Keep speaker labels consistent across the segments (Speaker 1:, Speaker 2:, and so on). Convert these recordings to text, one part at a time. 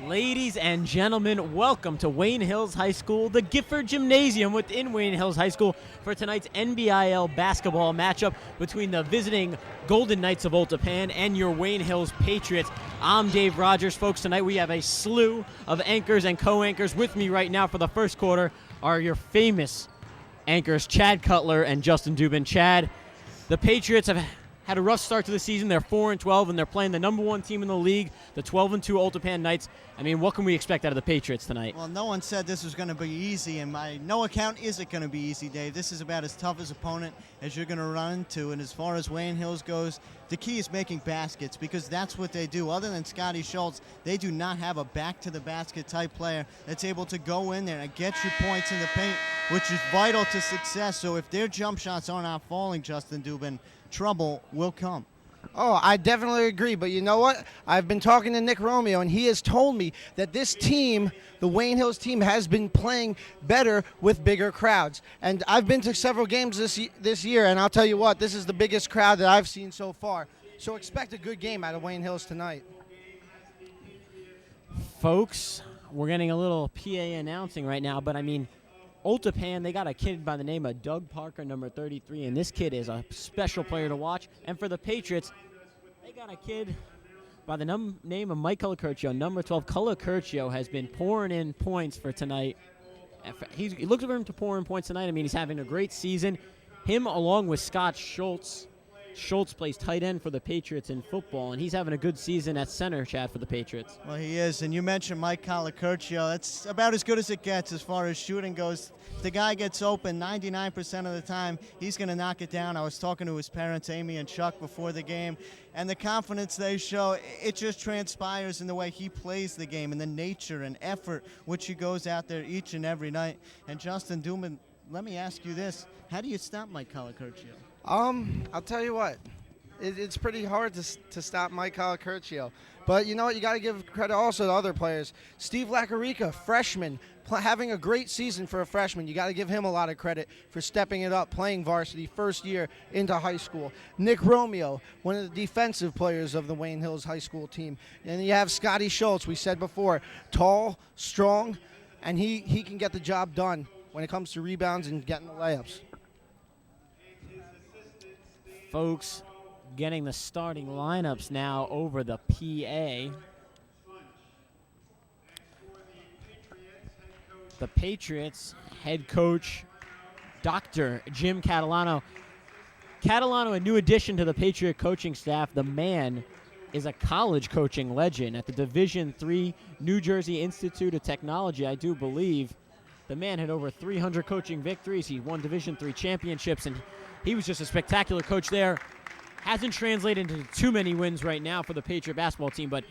Speaker 1: Ladies and gentlemen, welcome to Wayne Hills High School, the Gifford Gymnasium within Wayne Hills High School for tonight's NBIL basketball matchup between the visiting Golden Knights of Tappan and your Wayne Hills Patriots. I'm Dave Rogers. Folks, tonight we have a slew of anchors and co-anchors. With me right now for the first quarter are your famous anchors, Chad Cutler and Justin Dubin. Chad, the Patriots have had a rough start to the season. They're 4-12, and they're playing the number one team in the league, the 12-2 Tappan Knights. I mean, what can we expect out of the Patriots tonight?
Speaker 2: Well, no one said this was going to be easy, and by no account is it going to be easy, Dave. This is about as tough as opponent as you're going to run into, and as far as Wayne Hills goes, the key is making baskets because that's what they do. Other than Scotty Schultz, they do not have a back-to-the-basket type player that's able to go in there and get you points in the paint, which is vital to success. So if their jump shots are not falling, Justin Dubin, trouble will come.
Speaker 3: Oh, I definitely agree. But you know what? I've been talking to Nick Romeo, and he has told me that this team, the Wayne Hills team, has been playing better with bigger crowds. And I've been to several games this year, and I'll tell you what, this is the biggest crowd that I've seen so far. So expect a good game out of Wayne Hills tonight.
Speaker 1: Folks, we're getting a little PA announcing right now, but I mean, Tappan, they got a kid by the name of Doug Parker, number 33, and this kid is a special player to watch. And for the Patriots, they got a kid by the name of Mike Colacurcio, number 12. Colacurcio has been pouring in points for tonight. He looks for him to pour in points tonight. I mean, he's having a great season. Him along with Scott Schultz. Schultz plays tight end for the Patriots in football, and he's having a good season at center, Chad, for the Patriots.
Speaker 2: Well, he is, and you mentioned Mike Colacurcio. That's about as good as it gets as far as shooting goes. If the guy gets open 99% of the time, he's going to knock it down. I was talking to his parents, Amy and Chuck, before the game, and the confidence they show, it just transpires in the way he plays the game and the nature and effort which he goes out there each and every night. And Justin Dubin, let me ask you this. How do you stop Mike Colacurcio?
Speaker 3: I'll tell you what. It's pretty hard to stop Mike Colacurcio. But you know what? You got to give credit also to other players. Steve Lacarica, freshman, having a great season for a freshman. You got to give him a lot of credit for stepping it up, playing varsity first year into high school. Nick Romeo, one of the defensive players of the Wayne Hills High School team. And you have Scotty Schultz, we said before, tall, strong, and he can get the job done when it comes to rebounds and getting the layups.
Speaker 1: Folks, getting the starting lineups now over the PA. The Patriots head coach, Dr. Jim Catalano. Catalano, a new addition to the Patriot coaching staff. The man is a college coaching legend at the Division III New Jersey Institute of Technology, I do believe. The man had over 300 coaching victories. He won Division III championships, and he was just a spectacular coach there. Hasn't translated into too many wins right now for the Patriot basketball team, but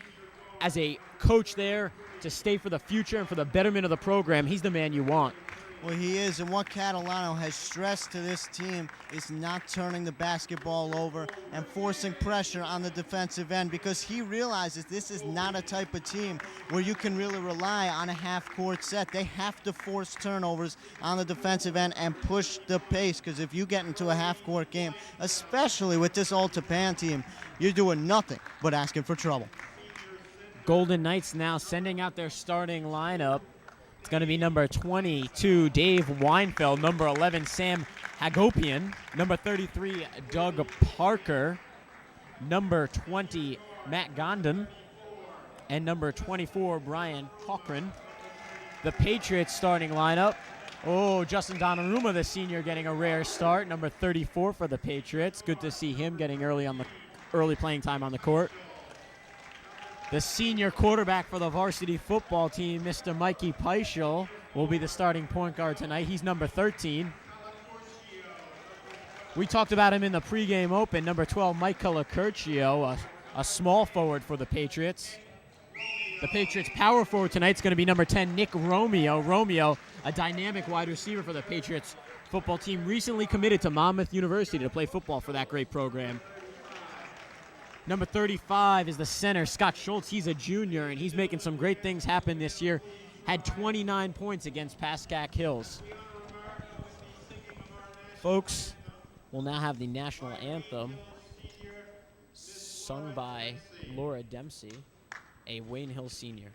Speaker 1: as a coach there to stay for the future and for the betterment of the program, he's the man you want.
Speaker 2: Well, he is, and what Catalano has stressed to this team is not turning the basketball over and forcing pressure on the defensive end because he realizes this is not a type of team where you can really rely on a half-court set. They have to force turnovers on the defensive end and push the pace because if you get into a half-court game, especially with this Tappan team, you're doing nothing but asking for trouble.
Speaker 1: Golden Knights now sending out their starting lineup. It's going to be number 22, Dave Weinfeld, number 11, Sam Hagopian, number 33, Doug Parker, number 20, Matt Gondon, and number 24, Brian Cochran. The Patriots starting lineup. Oh, Justin Donnarumma, the senior, getting a rare start, number 34 for the Patriots. Good to see him getting early playing time on the court. The senior quarterback for the varsity football team, Mr. Mikey Peischel, will be the starting point guard tonight. He's number 13. We talked about him in the pregame open. Number 12, Mike Colacurcio, a small forward for the Patriots. The Patriots' power forward tonight is going to be number 10, Nick Romeo. Romeo, a dynamic wide receiver for the Patriots football team, recently committed to Monmouth University to play football for that great program. Number 35 is the center, Scott Schultz. He's a junior, and he's making some great things happen this year. Had 29 points against Pascack Hills. Folks, we'll now have the national anthem sung by Laura Dempsey, a Wayne Hill senior.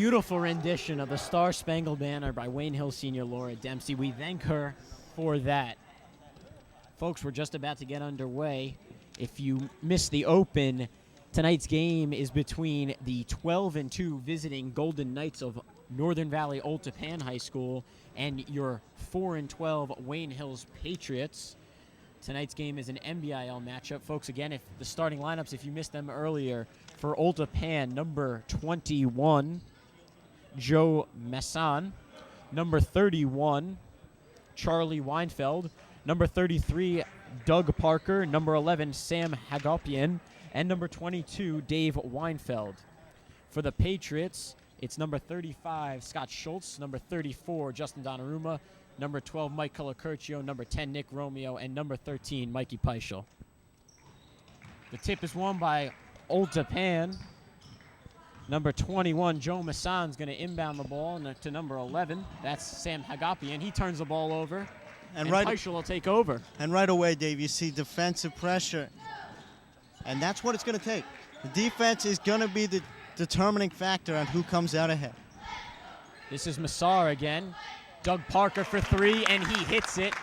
Speaker 1: beautiful rendition of the Star Spangled Banner by Wayne Hill Senior Laura Dempsey. We thank her for that. Folks, we're just about to get underway. If you missed the open, tonight's game is between the 12-2 visiting Golden Knights of Northern Valley Old Tappan High School and your 4-12 Wayne Hills Patriots. Tonight's game is an NBIL matchup. Folks, again, if the starting lineups, if you missed them earlier, for Old Tappan, number 21, Joe Masson. Number 31, Charlie Weinfeld. Number 33, Doug Parker. Number 11, Sam Hagopian. And number 22, Dave Weinfeld. For the Patriots, it's number 35, Scott Schultz. Number 34, Justin Donnarumma. Number 12, Mike Colacurcio. Number 10, Nick Romeo. And number 13, Mikey Peischel. The tip is won by Old Tappan. Number 21, Joe Masson, is going to inbound the ball to number 11. That's Sam Hagopian. He turns the ball over, and Peischel will take over.
Speaker 2: And right away, Dave, you see defensive pressure, and that's what it's going to take. The defense is going to be the determining factor on who comes out ahead.
Speaker 1: This is Massar again. Doug Parker for three, and he hits it.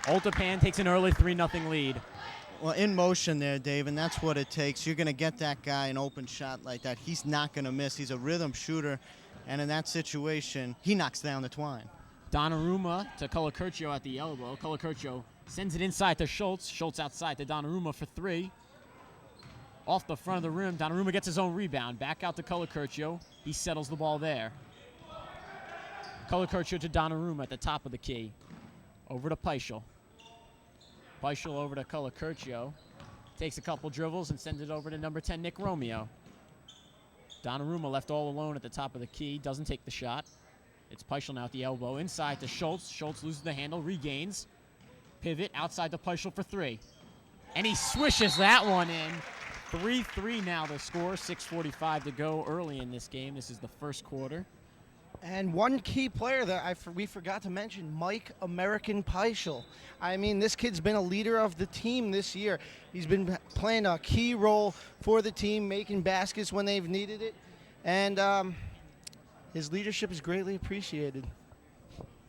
Speaker 1: Old Tappan takes an early 3-0 lead.
Speaker 2: Well, in motion there, Dave, and that's what it takes. You're going to get that guy an open shot like that. He's not going to miss. He's a rhythm shooter, and in that situation, he knocks down the twine.
Speaker 1: Donnarumma to Colacurcio at the elbow. Colacurcio sends it inside to Schultz. Schultz outside to Donnarumma for three. Off the front of the rim, Donnarumma gets his own rebound. Back out to Colacurcio. He settles the ball there. Colacurcio to Donnarumma at the top of the key. Over to Peischel. Peischel over to Colacurcio. Takes a couple dribbles and sends it over to number 10, Nick Romeo. Donnarumma left all alone at the top of the key. Doesn't take the shot. It's Peischel now at the elbow. Inside to Schultz. Schultz loses the handle, regains. Pivot outside to Peischel for three. And he swishes that one in. 3-3 now the score. 6:45 to go early in this game. This is the first quarter.
Speaker 3: And one key player that we forgot to mention, Mike American Peischel. I mean, this kid's been a leader of the team this year. He's been playing a key role for the team, making baskets when they've needed it. And his leadership is greatly appreciated.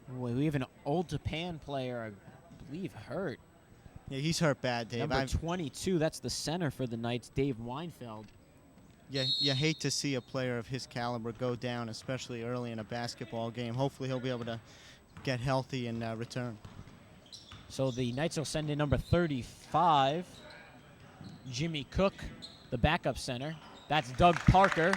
Speaker 1: Boy, we have an Old Tappan player, I believe, hurt.
Speaker 2: Yeah, he's hurt bad, Dave.
Speaker 1: Number 22, that's the center for the Knights, Dave Weinfeld.
Speaker 2: Yeah, you hate to see a player of his caliber go down, especially early in a basketball game. Hopefully he'll be able to get healthy and return.
Speaker 1: So the Knights will send in number 35, Jimmy Cook, the backup center. That's Doug Parker.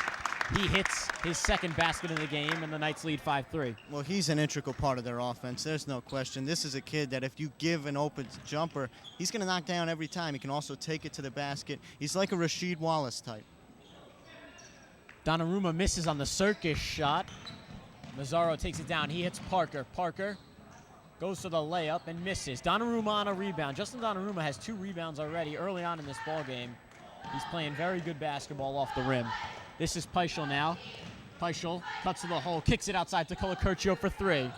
Speaker 1: He hits his second basket of the game, and the Knights lead 5-3.
Speaker 2: Well, he's an integral part of their offense. There's no question. This is a kid that if you give an open jumper, he's going to knock down every time. He can also take it to the basket. He's like a Rasheed Wallace type.
Speaker 1: Donnarumma misses on the circus shot. Mazzaro takes it down. He hits Parker. Parker goes to the layup and misses. Donnarumma on a rebound. Justin Donnarumma has 2 rebounds already early on in this ball game. He's playing very good basketball off the rim. This is Peischel now. Peischel cuts to the hole, kicks it outside to Colacurcio for 3.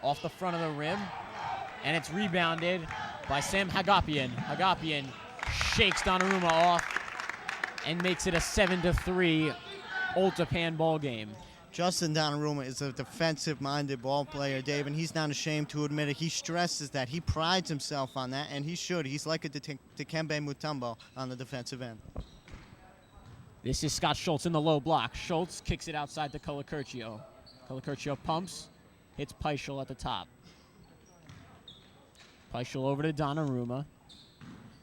Speaker 1: Off the front of the rim, and it's rebounded by Sam Hagopian. Hagopian shakes Donnarumma off and makes it a 7-3 Old Tappan ball game.
Speaker 2: Justin Donnarumma is a defensive-minded ball player, Dave, and he's not ashamed to admit it. He stresses that. He prides himself on that, and he should. He's like a Dikembe Mutombo on the defensive end.
Speaker 1: This is Scott Schultz in the low block. Schultz kicks it outside to Colacurcio. Colacurcio pumps, hits Peischel at the top. Peischel over to Donnarumma.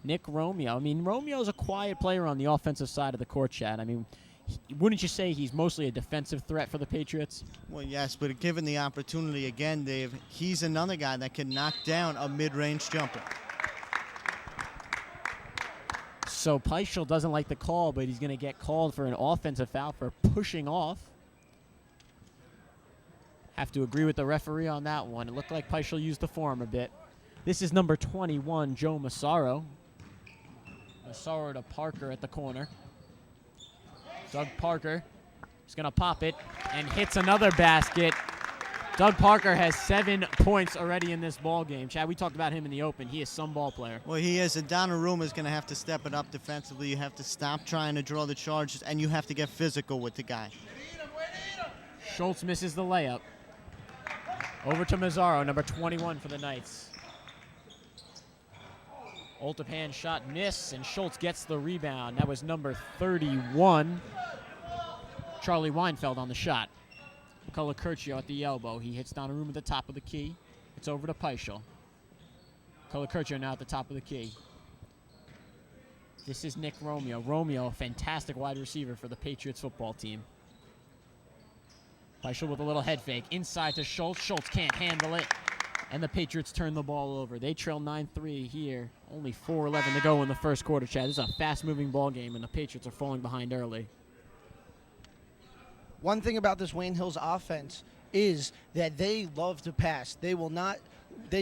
Speaker 1: Nick Romeo. I mean, Romeo's a quiet player on the offensive side of the court, Chad. I mean, wouldn't you say he's mostly a defensive threat for the Patriots?
Speaker 2: Well, yes, but given the opportunity again, Dave, he's another guy that can knock down a mid-range jumper.
Speaker 1: So Peischel doesn't like the call, but he's going to get called for an offensive foul for pushing off. Have to agree with the referee on that one. It looked like Peischel used the form a bit. This is number 21, Joe Massaro. Massaro to Parker at the corner. Doug Parker is going to pop it and hits another basket. Doug Parker has 7 points already in this ball game. Chad, we talked about him in the open. He is some ball player.
Speaker 2: Well, he is, and Donnarumma is going to have to step it up defensively. You have to stop trying to draw the charges, and you have to get physical with the guy.
Speaker 1: Schultz misses the layup. Over to Mazzaro, number 21 for the Knights. Olephant shot miss, and Schultz gets the rebound. That was number 31. Charlie Weinfeld on the shot. Curcio at the elbow. He hits Donnarumma at the top of the key. It's over to Peischel. Curcio now at the top of the key. This is Nick Romeo. Romeo, a fantastic wide receiver for the Patriots football team. Peischel with a little head fake. Inside to Schultz. Schultz can't handle it. And the Patriots turn the ball over. They trail 9-3 here. Only 4:11 to go in the first quarter, Chad. This is a fast-moving ball game, and the Patriots are falling behind early.
Speaker 3: One thing about this Wayne Hills offense is that they love to pass. They do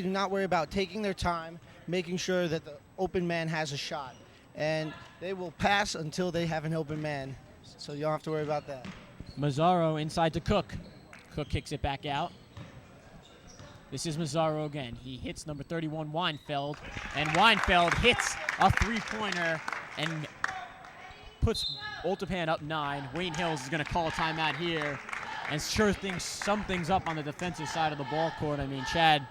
Speaker 3: not worry about taking their time, making sure that the open man has a shot. And they will pass until they have an open man. So you don't have to worry about that.
Speaker 1: Mazzaro inside to Cook. Cook kicks it back out. This is Mazzaro again. He hits number 31, Weinfeld, and Weinfeld hits a three-pointer and puts Olephant up 9. Wayne Hills is going to call a timeout here and sure things, sum things up on the defensive side of the ball court. I mean, Chad,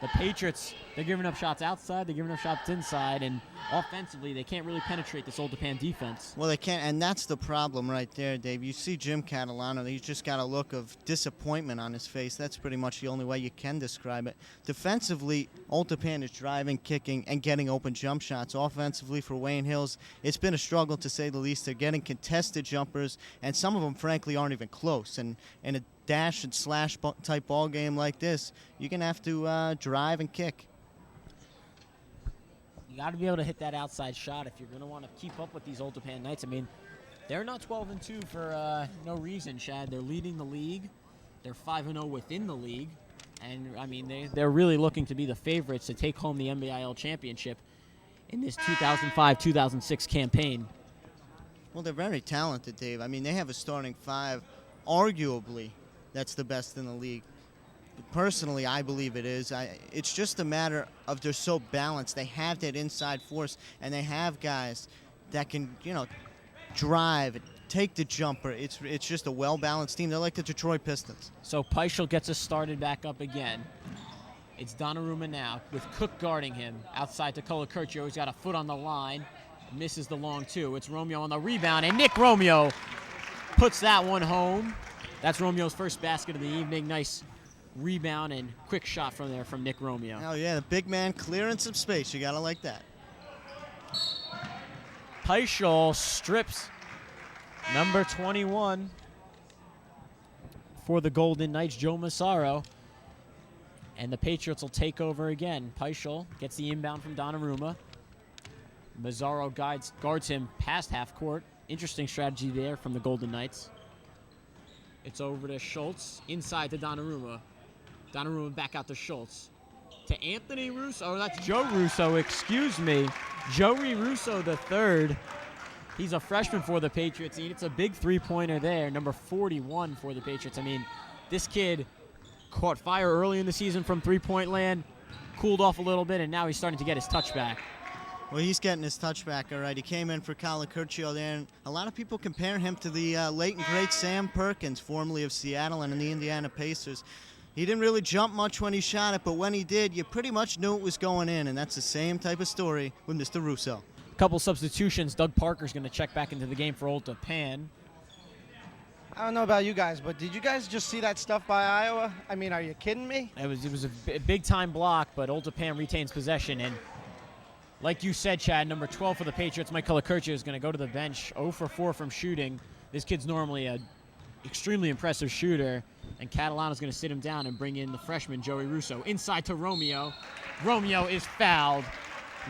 Speaker 1: the Patriots, they're giving up shots outside, they're giving up shots inside, and offensively, they can't really penetrate this Olephant defense.
Speaker 2: Well, they can't, and that's the problem right there, Dave. You see Jim Catalano, he's just got a look of disappointment on his face. That's pretty much the only way you can describe it. Defensively, Olephant is driving, kicking, and getting open jump shots. Offensively, for Wayne Hills, it's been a struggle, to say the least. They're getting contested jumpers, and some of them, frankly, aren't even close. And in a dash and slash type ball game like this, you're going to have to drive and kick.
Speaker 1: You got to be able to hit that outside shot if you're going to want to keep up with these Olephant Knights. I mean, they're not 12-2 for no reason, Chad. They're leading the league. They're 5-0 within the league. And, I mean, they're really looking to be the favorites to take home the NBIL championship in this 2005-2006 campaign.
Speaker 2: Well, they're very talented, Dave. I mean, they have a starting five, arguably, that's the best in the league. Personally, I believe it is. It's just a matter of they're so balanced. They have that inside force, and they have guys that can, drive, take the jumper. It's just a well-balanced team. They're like the Detroit Pistons.
Speaker 1: So Peischel gets us started back up again. It's Donnarumma now with Cook guarding him. Outside to Curcio. He's got a foot on the line. Misses the long two. It's Romeo on the rebound, and Nick Romeo puts that one home. That's Romeo's first basket of the evening. Nice rebound and quick shot from there from Nick Romeo.
Speaker 2: Oh, yeah, the big man clearing some space. You got to like that.
Speaker 1: Peischel strips number 21 for the Golden Knights, Joe Massaro. And the Patriots will take over again. Peischel gets the inbound from Donnarumma. Mazzaro guards him past half court. Interesting strategy there from the Golden Knights. It's over to Schultz, inside to Donnarumma. Donnarumma back out to Schultz. To Anthony Russo, oh, that's Joe Russo, excuse me. Joey Russo III. He's a freshman for the Patriots. It's a big three-pointer there, number 41 for the Patriots. I mean, this kid caught fire early in the season from three-point land, cooled off a little bit, and now he's starting to get his touch back.
Speaker 2: Well, he's getting his touch back, all right. He came in for Curcio there, and a lot of people compare him to the late and great Sam Perkins, formerly of Seattle and the Indiana Pacers. He didn't really jump much when he shot it, but when he did, you pretty much knew it was going in, and that's the same type of story with Mr. Russo.
Speaker 1: Couple substitutions. Doug Parker's going to check back into the game for Olephant.
Speaker 3: I don't know about you guys, but did you guys just see that stuff by Iowa? I mean, are you kidding me?
Speaker 1: It was a big-time block, but Olephant retains possession, and like you said, Chad, number 12 for the Patriots, Mike Curcio, is going to go to the bench, 0 for 4 from shooting. This kid's normally an extremely impressive shooter, and Catalano's going to sit him down and bring in the freshman, Joey Russo. Inside to Romeo. Romeo is fouled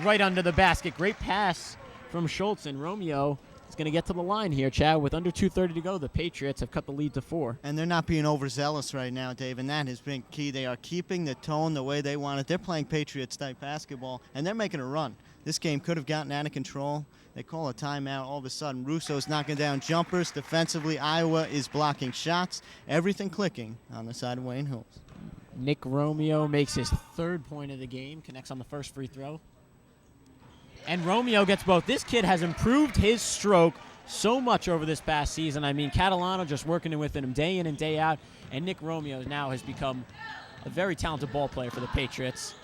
Speaker 1: right under the basket. Great pass from Schultz, and Romeo is going to get to the line here, Chad. With under 2:30 to go, the Patriots have cut the lead to 4.
Speaker 2: And they're not being overzealous right now, Dave, and that has been key. They are keeping the tone the way they want it. They're playing Patriots-type basketball, and they're making a run. This game could have gotten out of control. They call a timeout. All of a sudden, Russo's knocking down jumpers. Defensively, Iowa is blocking shots. Everything clicking on the side of Wayne Hills.
Speaker 1: Nick Romeo makes his 3rd point of the game, connects on the first free throw. And Romeo gets both. This kid has improved his stroke so much over this past season. I mean, Catalano just working with him day in and day out, and Nick Romeo now has become a very talented ball player for the Patriots.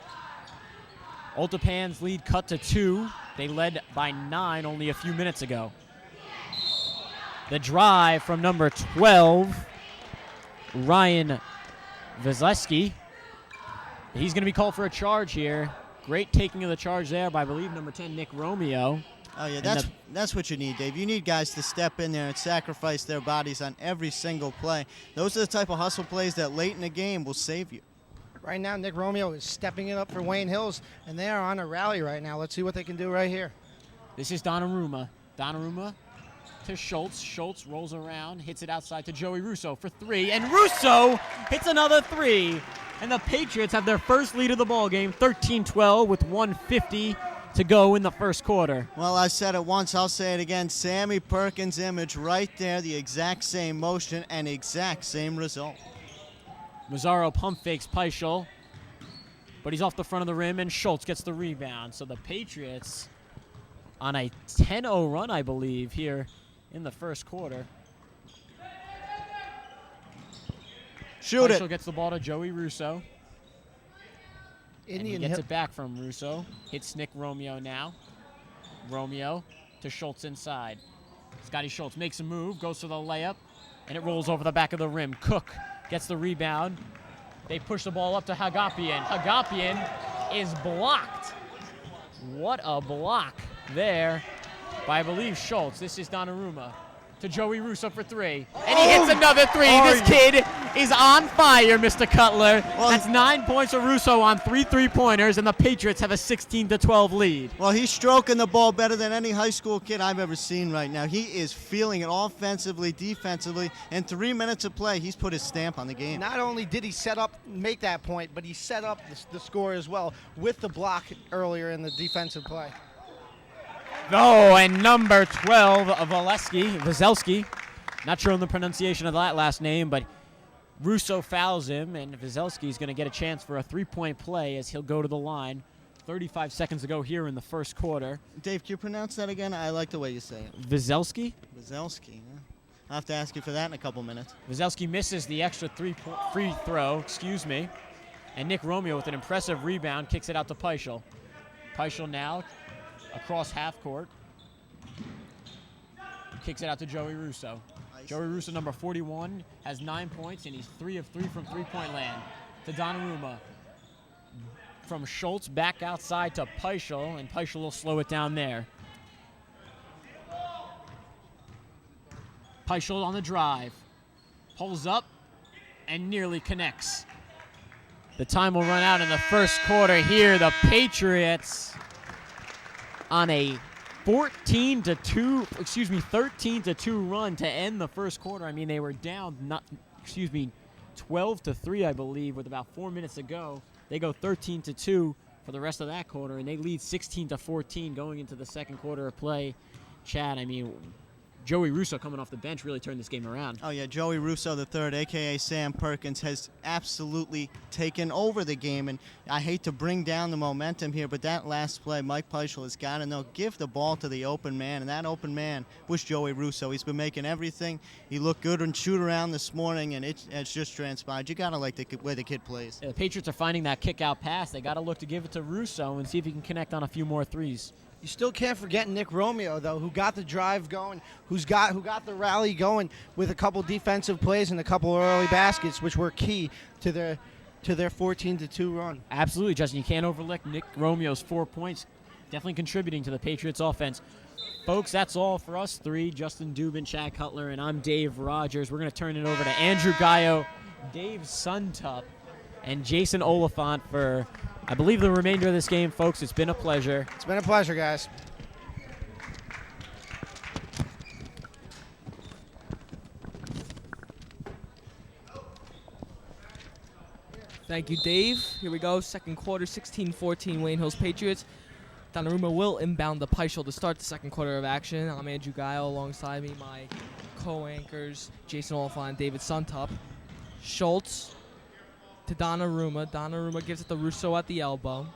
Speaker 1: Olephant's lead cut to 2. They led by 9 only a few minutes ago. The drive from number 12, Ryan Veselski. He's going to be called for a charge here. Great taking of the charge there by, I believe, number 10, Nick Romeo.
Speaker 2: Oh, yeah, that's what you need, Dave. You need guys to step in there and sacrifice their bodies on every single play. Those are the type of hustle plays that late in the game will save you.
Speaker 3: Right now, Nick Romeo is stepping it up for Wayne Hills, and they are on a rally right now. Let's see what they can do right here.
Speaker 1: This is Donnarumma. Donnarumma to Schultz. Schultz rolls around, hits it outside to Joey Russo for 3, and Russo hits another 3. And the Patriots have their first lead of the ball game, 13-12, with 1:50 to go in the first quarter.
Speaker 2: Well, I said it once, I'll say it again. Sammy Perkins' image right there, the exact same motion and exact same result.
Speaker 1: Mazzaro pump fakes Peischel, but he's off the front of the rim, and Schultz gets the rebound. So the Patriots on a 10-0 run, I believe, here in the first quarter.
Speaker 2: Shoot
Speaker 1: Peischel
Speaker 2: it.
Speaker 1: gets the ball to Joey Russo. And he gets it back from Russo. Hits Nick Romeo now. Romeo to Schultz inside. Scotty Schultz makes a move, goes for the layup, and it rolls over the back of the rim. Cook gets the rebound. They push the ball up to Hagapian. Hagapian is blocked. What a block there by, I believe, Schultz. This is Donnarumma to Joey Russo for 3. And he hits another 3. This kid is on fire, Mr. Cutler.
Speaker 2: Well,
Speaker 1: that's 9 points for Russo on 3 3-pointers, and the Patriots have a 16-12 lead.
Speaker 2: Well, he's stroking the ball better than any high school kid I've ever seen right now. He is feeling it offensively, defensively. In 3 minutes of play, he's put his stamp on the game.
Speaker 3: Not only did he make that point, but he set up the score as well with the block earlier in the defensive play.
Speaker 1: Oh, and number 12, Veselski. Not sure on the pronunciation of that last name, but Russo fouls him, and Veselski is going to get a chance for a 3-point play as he'll go to the line. 35 seconds to go here in the first quarter.
Speaker 2: Dave, can you pronounce that again? I like the way you say it.
Speaker 1: Veselski?
Speaker 2: Veselski. Yeah. I'll have to ask you for that in a couple minutes.
Speaker 1: Veselski misses the extra free throw, and Nick Romeo with an impressive rebound kicks it out to Peischel. Peischel now across half court. Kicks it out to Joey Russo. Joey Russo, number 41, has 9 points, and he's 3 of 3 from three-point land. To Donnarumma. From Schultz back outside to Peischel, and Peischel will slow it down there. Peischel on the drive. Pulls up and nearly connects. The time will run out in the first quarter here. The Patriots on a 13-2 run to end the first quarter. I mean, they were down 12-3, I believe, with about 4 minutes to go. They go 13-2 for the rest of that quarter, and they lead 16-14 going into the second quarter of play. Chad, I mean, Joey Russo coming off the bench really turned this game around.
Speaker 2: Oh, yeah, Joey Russo III, a.k.a. Sam Perkins, has absolutely taken over the game. And I hate to bring down the momentum here, but that last play, Mike Peischel has got to know, give the ball to the open man. And that open man was Joey Russo. He's been making everything. He looked good and shoot around this morning, and it's just transpired. You got to like the way the kid plays.
Speaker 1: Yeah, the Patriots are finding that kick-out pass. They got to look to give it to Russo and see if he can connect on a few more threes.
Speaker 3: You still can't forget Nick Romeo, though, who got the drive going, who got the rally going with a couple defensive plays and a couple early baskets, which were key to their 14-2 run.
Speaker 1: Absolutely, Justin. You can't overlook Nick Romeo's 4 points, definitely contributing to the Patriots' offense. Folks, that's all for us three. Justin Dubin, Chad Cutler, and I'm Dave Rogers. We're going to turn it over to Andrew Gayo, Dave Suntup, and Jason Olephant for, I believe, the remainder of this game. Folks, it's been a pleasure.
Speaker 3: It's been a pleasure, guys.
Speaker 4: Thank you, Dave. Here we go. Second quarter, 16-14, Wayne Hills Patriots. Donnarumma will inbound the Peischel to start the second quarter of action. I'm Andrew Gayo. Alongside me, my co-anchors, Jason Oliphant and David Suntup. Schultz to Donnarumma. Donnarumma gives it to Russo at the elbow.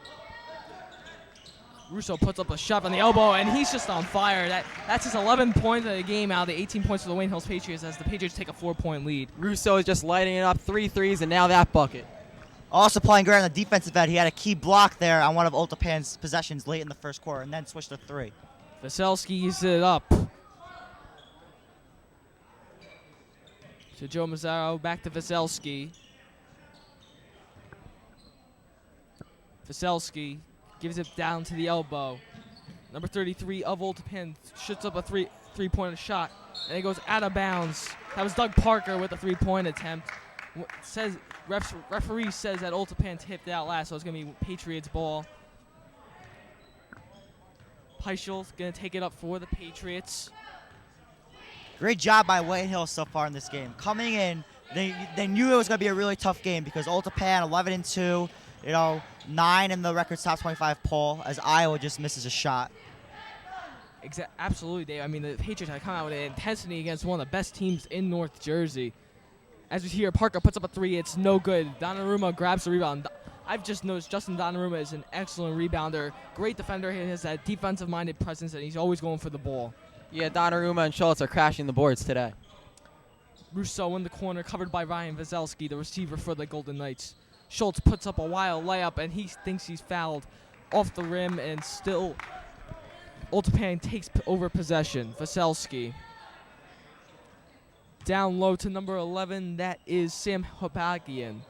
Speaker 4: Russo puts up a shove on the elbow, and he's just on fire. That's his 11 points of the game out of the 18 points for the Wayne Hills Patriots as the Patriots take a 4-point lead.
Speaker 5: Russo is just lighting it up, 3 threes, and now that bucket.
Speaker 6: Also playing great on the defensive end. He had a key block there on one of Olephant's possessions late in the first quarter and then switched to 3.
Speaker 4: Veselski's it up to Joe Mazzaro, back to Veselsky. Veselsky gives it down to the elbow. Number 33 of Olephant shoots up a three-pointer shot, and it goes out of bounds. That was Doug Parker with a 3-point attempt. Referee says that Olephant tipped out last, so it's going to be Patriots ball. Peichel's going to take it up for the Patriots.
Speaker 6: Great job by Wayne Hills so far in this game. Coming in, they knew it was going to be a really tough game because Olephant 11-2, 9 in the record top 25 poll as Iowa just misses a shot.
Speaker 4: Absolutely, Dave. I mean, the Patriots have come out with an intensity against one of the best teams in North Jersey. As we hear, Parker puts up a 3. It's no good. Donnarumma grabs the rebound. I've just noticed Justin Donnarumma is an excellent rebounder, great defender. He has that defensive-minded presence, and he's always going for the ball.
Speaker 5: Yeah, Donnarumma and Schultz are crashing the boards today.
Speaker 4: Russo in the corner, covered by Ryan Veselsky, the receiver for the Golden Knights. Schultz puts up a wild layup, and he thinks he's fouled off the rim, and still Olephant takes over possession. Veselsky down low to number 11. That is Sam Hopagian.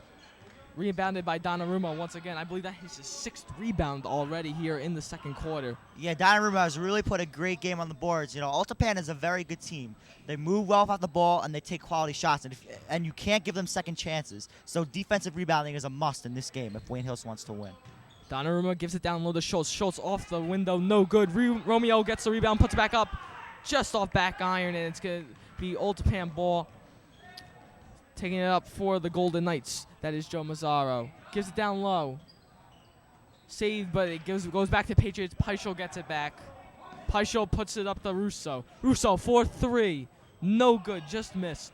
Speaker 4: Rebounded by Donnarumma once again. I believe that is his 6th rebound already here in the second quarter.
Speaker 6: Yeah, Donnarumma has really put a great game on the boards. Olephant is a very good team. They move well off the ball and they take quality shots, and you can't give them second chances. So defensive rebounding is a must in this game if Wayne Hills wants to win.
Speaker 4: Donnarumma gives it down low to Schultz. Schultz off the window, no good. Romeo gets the rebound, puts it back up, just off back iron, and it's going to be Olephant ball. Taking it up for the Golden Knights. That is Joe Mazzaro. Gives it down low. Saved, but it goes back to Patriots. Peichel gets it back. Peichel puts it up to Russo. Russo, 4-3. No good, just missed.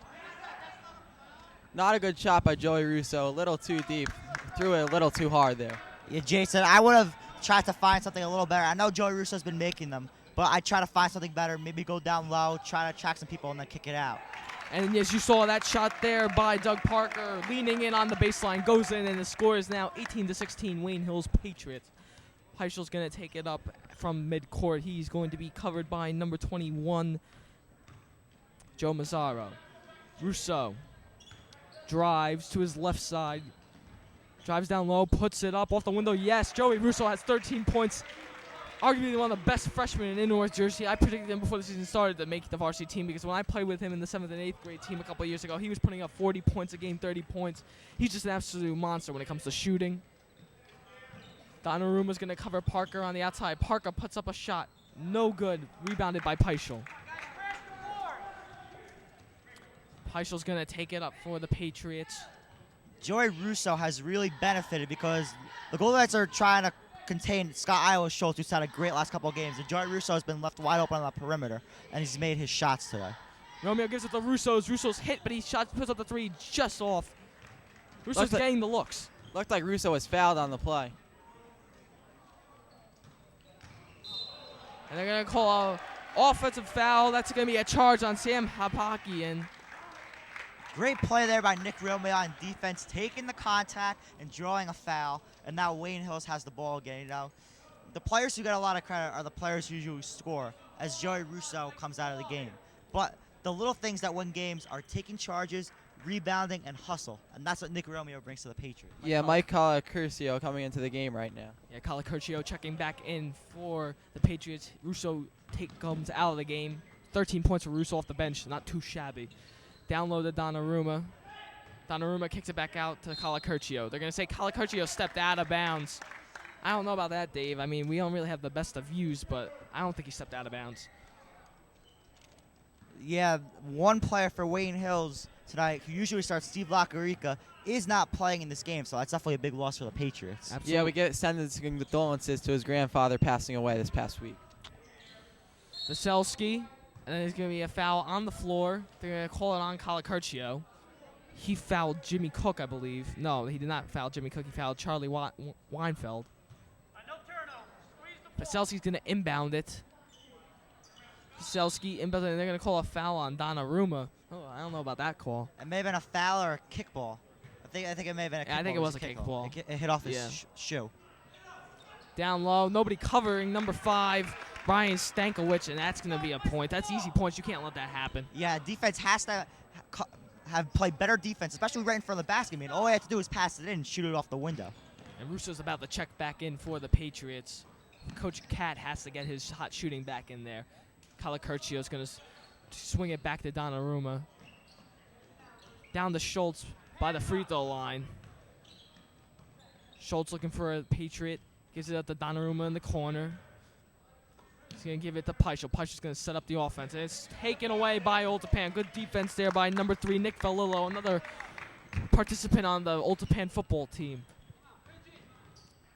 Speaker 5: Not a good shot by Joey Russo. A little too deep. Threw it a little too hard there.
Speaker 6: Yeah, Jason, I would have tried to find something a little better. I know Joey Russo's been making them, but I'd try to find something better. Maybe go down low, try to attract some people, and then kick it out.
Speaker 4: And as you saw, that shot there by Doug Parker, leaning in on the baseline, goes in, and the score is now 18-16, Wayne Hills Patriots. Peichel's going to take it up from midcourt. He's going to be covered by number 21, Joe Mazzaro. Russo drives to his left side, drives down low, puts it up off the window. Yes, Joey Russo has 13 points. Arguably one of the best freshmen in North Jersey. I predicted him before the season started to make the varsity team because when I played with him in the 7th and 8th grade team a couple of years ago, he was putting up 40 points a game, 30 points. He's just an absolute monster when it comes to shooting. Donnarumma's going to cover Parker on the outside. Parker puts up a shot. No good. Rebounded by Peichel. Peichel's going to take it up for the Patriots.
Speaker 6: Joey Russo has really benefited because the Golden Knights are trying to contain Scott Iowa Schultz, who's had a great last couple of games. And Joey Russo has been left wide open on the perimeter, and he's made his shots today.
Speaker 4: Romeo gives it to Russo's. Russo's hit, but he puts up the 3 just off. Russo's getting the looks.
Speaker 5: Looked like Russo was fouled on the play.
Speaker 4: And they're going to call an offensive foul. That's going to be a charge on Sam Hopagian.
Speaker 6: Great play there by Nick Romeo on defense, taking the contact and drawing a foul. And now Wayne Hills has the ball again. The players who get a lot of credit are the players who usually score as Joey Russo comes out of the game. But the little things that win games are taking charges, rebounding, and hustle. And that's what Nick Romeo brings to the Patriots.
Speaker 5: Yeah, Mike Colicurcio coming into the game right now.
Speaker 4: Yeah, Colicurcio checking back in for the Patriots. Russo comes out of the game. 13 points for Russo off the bench. Not too shabby. Down low to Donnarumma. Donnarumma kicks it back out to Colicurcio. They're going to say Colicurcio stepped out of bounds. I don't know about that, Dave. I mean, we don't really have the best of views, but I don't think he stepped out of bounds.
Speaker 6: Yeah, one player for Wayne Hills tonight, who usually starts, Steve Lacarica, is not playing in this game, so that's definitely a big loss for the Patriots.
Speaker 4: Absolutely.
Speaker 5: Yeah, we get sending condolences to his grandfather passing away this past week.
Speaker 4: Veselsky, and then there's going to be a foul on the floor. They're going to call it on Colicurcio. He fouled Jimmy Cook, I believe. No, he did not foul Jimmy Cook. He fouled Charlie Weinfeld. Veselski's going to inbound it. Veselski inbound it, and they're going to call a foul on Donnarumma. Oh, I don't know about that call.
Speaker 6: It may have been a foul or a kickball. I think it may have been a kickball.
Speaker 4: Yeah, I think it was a kickball.
Speaker 6: It hit off his shoe.
Speaker 4: Down low, nobody covering. Number 5, Brian Stankiewicz, and that's going to be a point. That's easy points. You can't let that happen.
Speaker 6: Yeah, defense has to have played better defense, especially right in front of the basket. I mean, all they have to do is pass it in and shoot it off the window.
Speaker 4: And Russo's about to check back in for the Patriots. Coach Cat has to get his hot shooting back in there. Curcio's going to swing it back to Donnarumma. Down to Schultz by the free throw line. Schultz looking for a Patriot. Gives it up to Donnarumma in the corner. He's going to give it to Pieper. Pieper's going to set up the offense. And it's taken away by Olephant. Good defense there by number 3, Nick Valillo, another participant on the Olephant football team.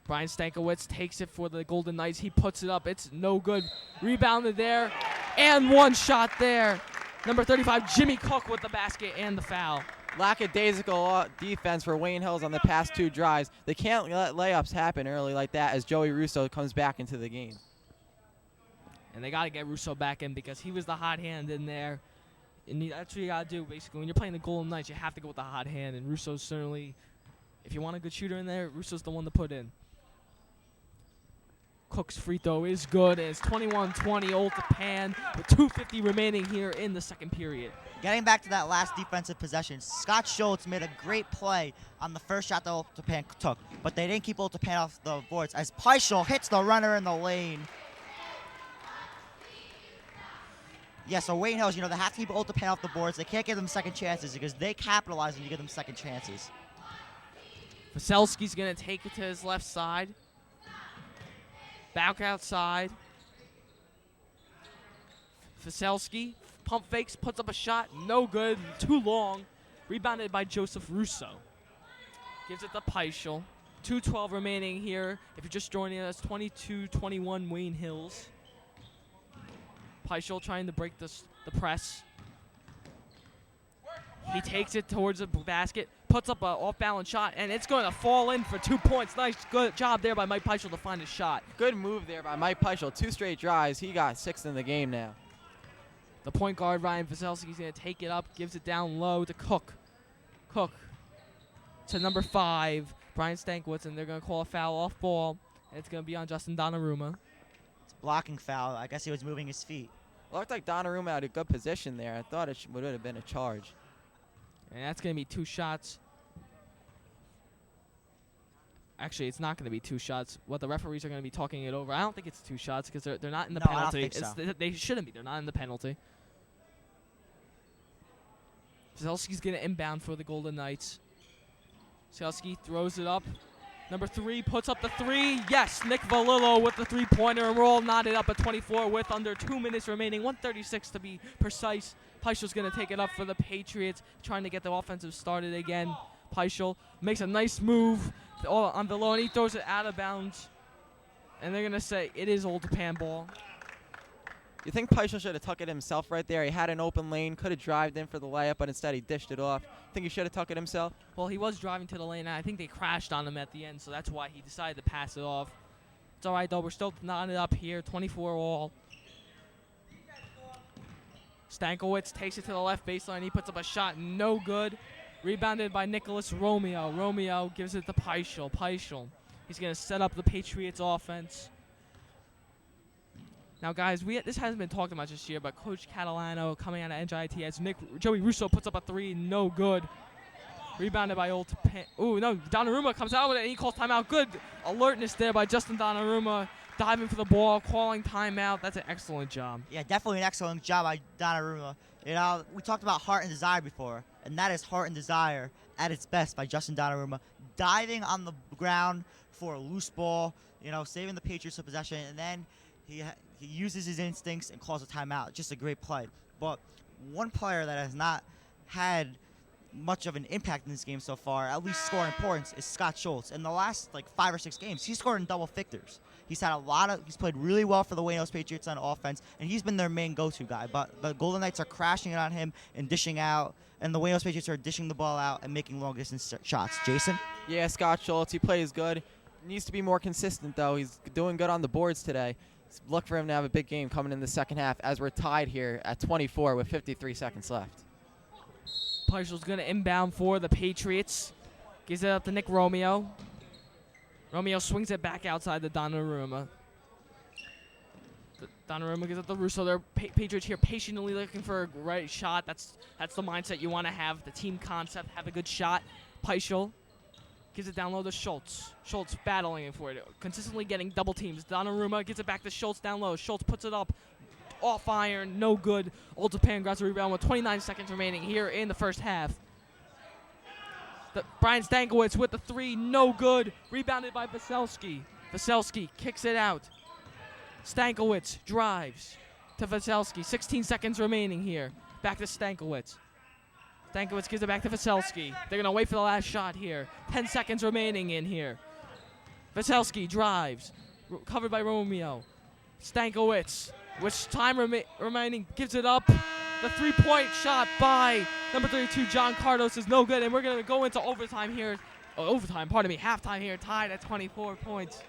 Speaker 4: Brian Stankiewicz takes it for the Golden Knights. He puts it up. It's no good. Rebounded there. And one shot there. Number 35, Jimmy Cook with the basket and the foul.
Speaker 5: Lackadaisical defense for Wayne Hills on the past 2 drives. They can't let layups happen early like that as Joey Russo comes back into the game.
Speaker 4: And they got to get Russo back in because he was the hot hand in there. And that's what you got to do, basically. When you're playing the Golden Knights, you have to go with the hot hand. And Russo's certainly, if you want a good shooter in there, Russo's the one to put in. Cook's free throw is good. And it's 21-20 Olephant with 2:50 remaining here in the second period.
Speaker 6: Getting back to that last defensive possession, Scott Schultz made a great play on the first shot that Olephant took, but they didn't keep Olephant off the boards as Pieper hits the runner in the lane. Yeah, so Wayne Hills, they have to keep Olephant off the boards. They can't give them second chances because they capitalize when you give them second chances.
Speaker 4: Veselski's going to take it to his left side. Back outside. Veselski pump fakes, puts up a shot. No good. Too long. Rebounded by Joseph Russo. Gives it to Pieper. 2:12 remaining here. If you're just joining us, 22-21 Wayne Hills. Pieper trying to break the press. He takes it towards the basket, puts up an off-balance shot, and it's going to fall in for 2 points. Nice, good job there by Mike Pieper to find a shot.
Speaker 5: Good move there by Mike Pieper. 2 straight drives. He got 6th in the game now.
Speaker 4: The point guard, Ryan Veselski's going to take it up, gives it down low to Cook. Cook to number 5, Brian Stankiewicz, and they're going to call a foul off ball, and it's going to be on Justin Donnarumma.
Speaker 6: It's a blocking foul. I guess he was moving his feet.
Speaker 5: It looked like Donnarumma had a good position there. I thought it would have been a charge.
Speaker 4: And that's going to be 2 shots. Actually, it's not going to be 2 shots. What the referees are going to be talking it over. I don't think it's 2 shots because they're not in the penalty.
Speaker 6: I don't think so.
Speaker 4: They shouldn't be. They're not in the penalty. Veselski's going to inbound for the Golden Knights. Veselski throws it up. Number 3 puts up the 3. Yes, Nick Valillo with the 3-pointer, and we're all knotted up at 24 with under 2 minutes remaining. 1:36 to be precise. Pieper's going to take it up for the Patriots, trying to get the offensive started again. Pieper makes a nice move on Valillo, and he throws it out of bounds. And they're going to say it is Olephant ball.
Speaker 5: You think Pieper should have tucked it himself right there? He had an open lane, could have drived in for the layup, but instead he dished it off. Think he should have tucked it himself?
Speaker 4: Well, he was driving to the lane, and I think they crashed on him at the end, so that's why he decided to pass it off. It's all right, though. We're still knotted up here, 24 all. Stankiewicz takes it to the left baseline. He puts up a shot, no good. Rebounded by Nicholas Romeo. Romeo gives it to Pieper. Pieper. He's going to set up the Patriots offense. Now, guys, this hasn't been talked about this year, but Coach Catalano coming out of NJIT as Joey Russo puts up a 3, no good. Rebounded by Olephant. Ooh, no, Donnarumma comes out with it, and he calls timeout. Good alertness there by Justin Donnarumma, diving for the ball, calling timeout. That's an excellent job.
Speaker 6: Yeah, definitely an excellent job by Donnarumma. We talked about heart and desire before, and that is heart and desire at its best by Justin Donnarumma, diving on the ground for a loose ball, saving the Patriots a possession, and then he uses his instincts and calls a timeout. Just a great play. But one player that has not had much of an impact in this game so far, at least scoring points, is Scott Schultz. In the last 5 or 6 games, he's scored in double figures. He's played really well for the Wayne Hills Patriots on offense, and he's been their main go-to guy. But the Golden Knights are crashing it on him and dishing out, and the Wayne Hills Patriots are dishing the ball out and making long-distance shots. Jason?
Speaker 5: Yeah, Scott Schultz, he plays good. Needs to be more consistent, though. He's doing good on the boards today. Look for him to have a big game coming in the second half as we're tied here at 24 with 53 seconds left.
Speaker 4: Peichel's going to inbound for the Patriots. Gives it up to Nick Romeo. Romeo swings it back outside the Donnarumma. Donnarumma gives it to Russo. They're Patriots here patiently looking for a right shot. That's the mindset you want to have. The team concept, have a good shot. Peichel gives it down low to Schultz. Schultz battling for it, consistently getting double teams. Donnarumma gives it back to Schultz down low. Schultz puts it up, off iron, no good. Old Japan grabs a rebound with 29 seconds remaining here in the first half. Brian Stankiewicz with the three, no good. Rebounded by Veselski. Veselski kicks it out. Stankiewicz drives to Veselski. 16 seconds remaining here. Back to Stankiewicz. Stankiewicz gives it back to Veselski. They're going to wait for the last shot here. 10 seconds remaining in here. Veselski drives. Covered by Romeo. Stankiewicz, which time remaining, gives it up. The three-point shot by number 32, John Cardos, is no good, and we're going to go into overtime here. Halftime here, tied at 24 points.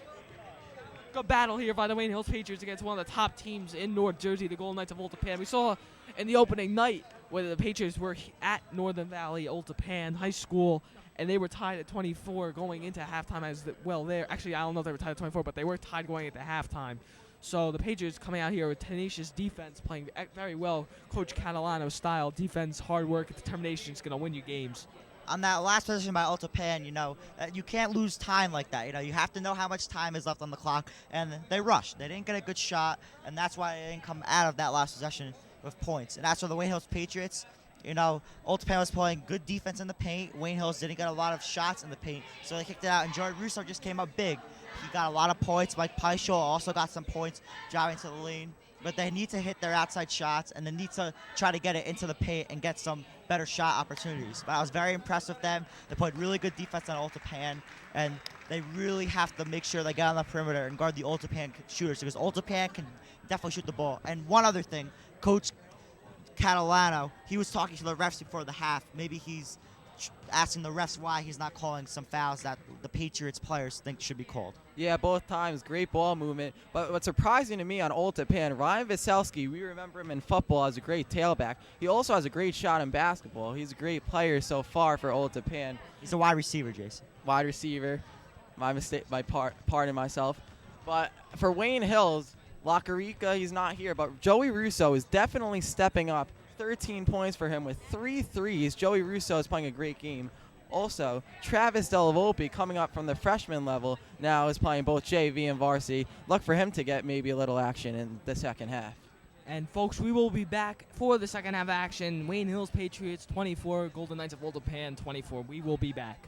Speaker 4: Good battle here by the Wayne Hills Patriots against one of the top teams in North Jersey, the Golden Knights of Old Tappan. We saw in the opening night where the Patriots were at Northern Valley Old Tappan High School, and they were tied at 24 going into halftime as well there. Actually, I don't know if they were tied at 24, but they were tied going into halftime. So the Patriots coming out here with tenacious defense, playing very well, Coach Catalano's style. Defense, hard work, and determination is going to win you games.
Speaker 6: On that last position by Old Tappan, you can't lose time like that. You have to know how much time is left on the clock, and they rushed. They didn't get a good shot, and that's why they didn't come out of that last possession with points. And as for the Wayne Hills Patriots, Old Tappan was playing good defense in the paint. Wayne Hills didn't get a lot of shots in the paint, so they kicked it out, and Jordan Russo just came up big. He got a lot of points. Mike Peichel also got some points driving to the lane. But they need to hit their outside shots, and they need to try to get it into the paint and get some better shot opportunities. But I was very impressed with them. They played really good defense on Old Tappan, and they really have to make sure they get on the perimeter and guard the Old Tappan shooters, because Old Tappan can definitely shoot the ball. And one other thing, Coach Catalano, he was talking to the refs before the half. Maybe he's asking the refs why he's not calling some fouls that the Patriots players think should be called.
Speaker 5: Yeah, both times, great ball movement. But what's surprising to me on Old Tappan, Ryan Veselski, we remember him in football as a great tailback. He also has a great shot in basketball. He's a great player so far for Old Tappan.
Speaker 6: He's a wide receiver, Jason.
Speaker 5: Wide receiver. My mistake, pardon myself. But for Wayne Hills, Lacarica, he's not here, but Joey Russo is definitely stepping up. 13 points for him with 3 threes. Joey Russo is playing a great game. Also, Travis Delavopi, coming up from the freshman level, now is playing both JV and varsity. Look for him to get maybe a little action in the second half.
Speaker 4: And folks, we will be back for the second half action. Wayne Hills Patriots 24, Golden Knights of Old Tappan 24. We will be back.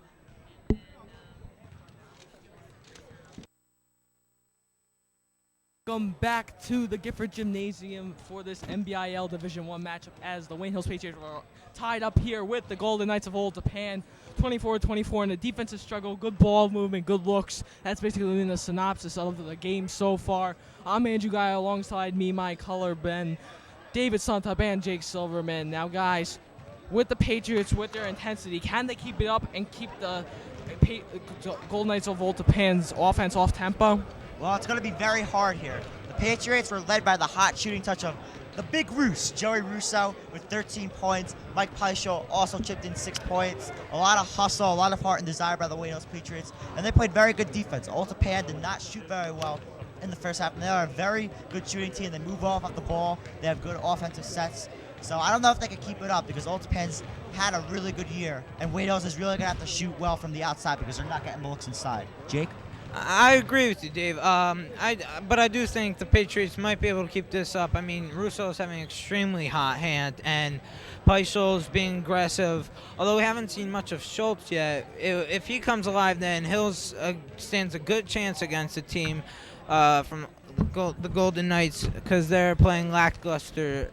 Speaker 4: Welcome back to the Gifford Gymnasium for this NBIL Division I matchup as the Wayne Hills Patriots are tied up here with the Golden Knights of Old Tappan, 24-24 in the defensive struggle. Good ball movement, good looks. That's basically been the synopsis of the game so far. I'm Andrew Gayo, alongside me, my color Ben, David Suntup, and Jake Silverman. Now, guys, with the Patriots, with their intensity, can they keep it up and keep the Golden Knights of Old Tappan's offense off tempo?
Speaker 6: Well, it's going to be very hard here. The Patriots were led by the hot shooting touch of the big Roos, Joey Russo, with 13 points. Mike Peichel also chipped in 6 points. A lot of hustle, a lot of heart and desire by the Wayne Hills Patriots. And they played very good defense. Old Tappan did not shoot very well in the first half. And they are a very good shooting team. They move off the ball. They have good offensive sets. So I don't know if they can keep it up, because Old Tappan's had a really good year. And Wayne Hills is really going to have to shoot well from the outside, because they're not getting the looks inside. Jake?
Speaker 7: I agree with you, Dave. But I do think the Patriots might be able to keep this up. I mean, Russo's having an extremely hot hand, and Peichel's being aggressive. Although we haven't seen much of Schultz yet, if he comes alive, then Hills stands a good chance against a team from the Golden Knights, because they're playing lackluster.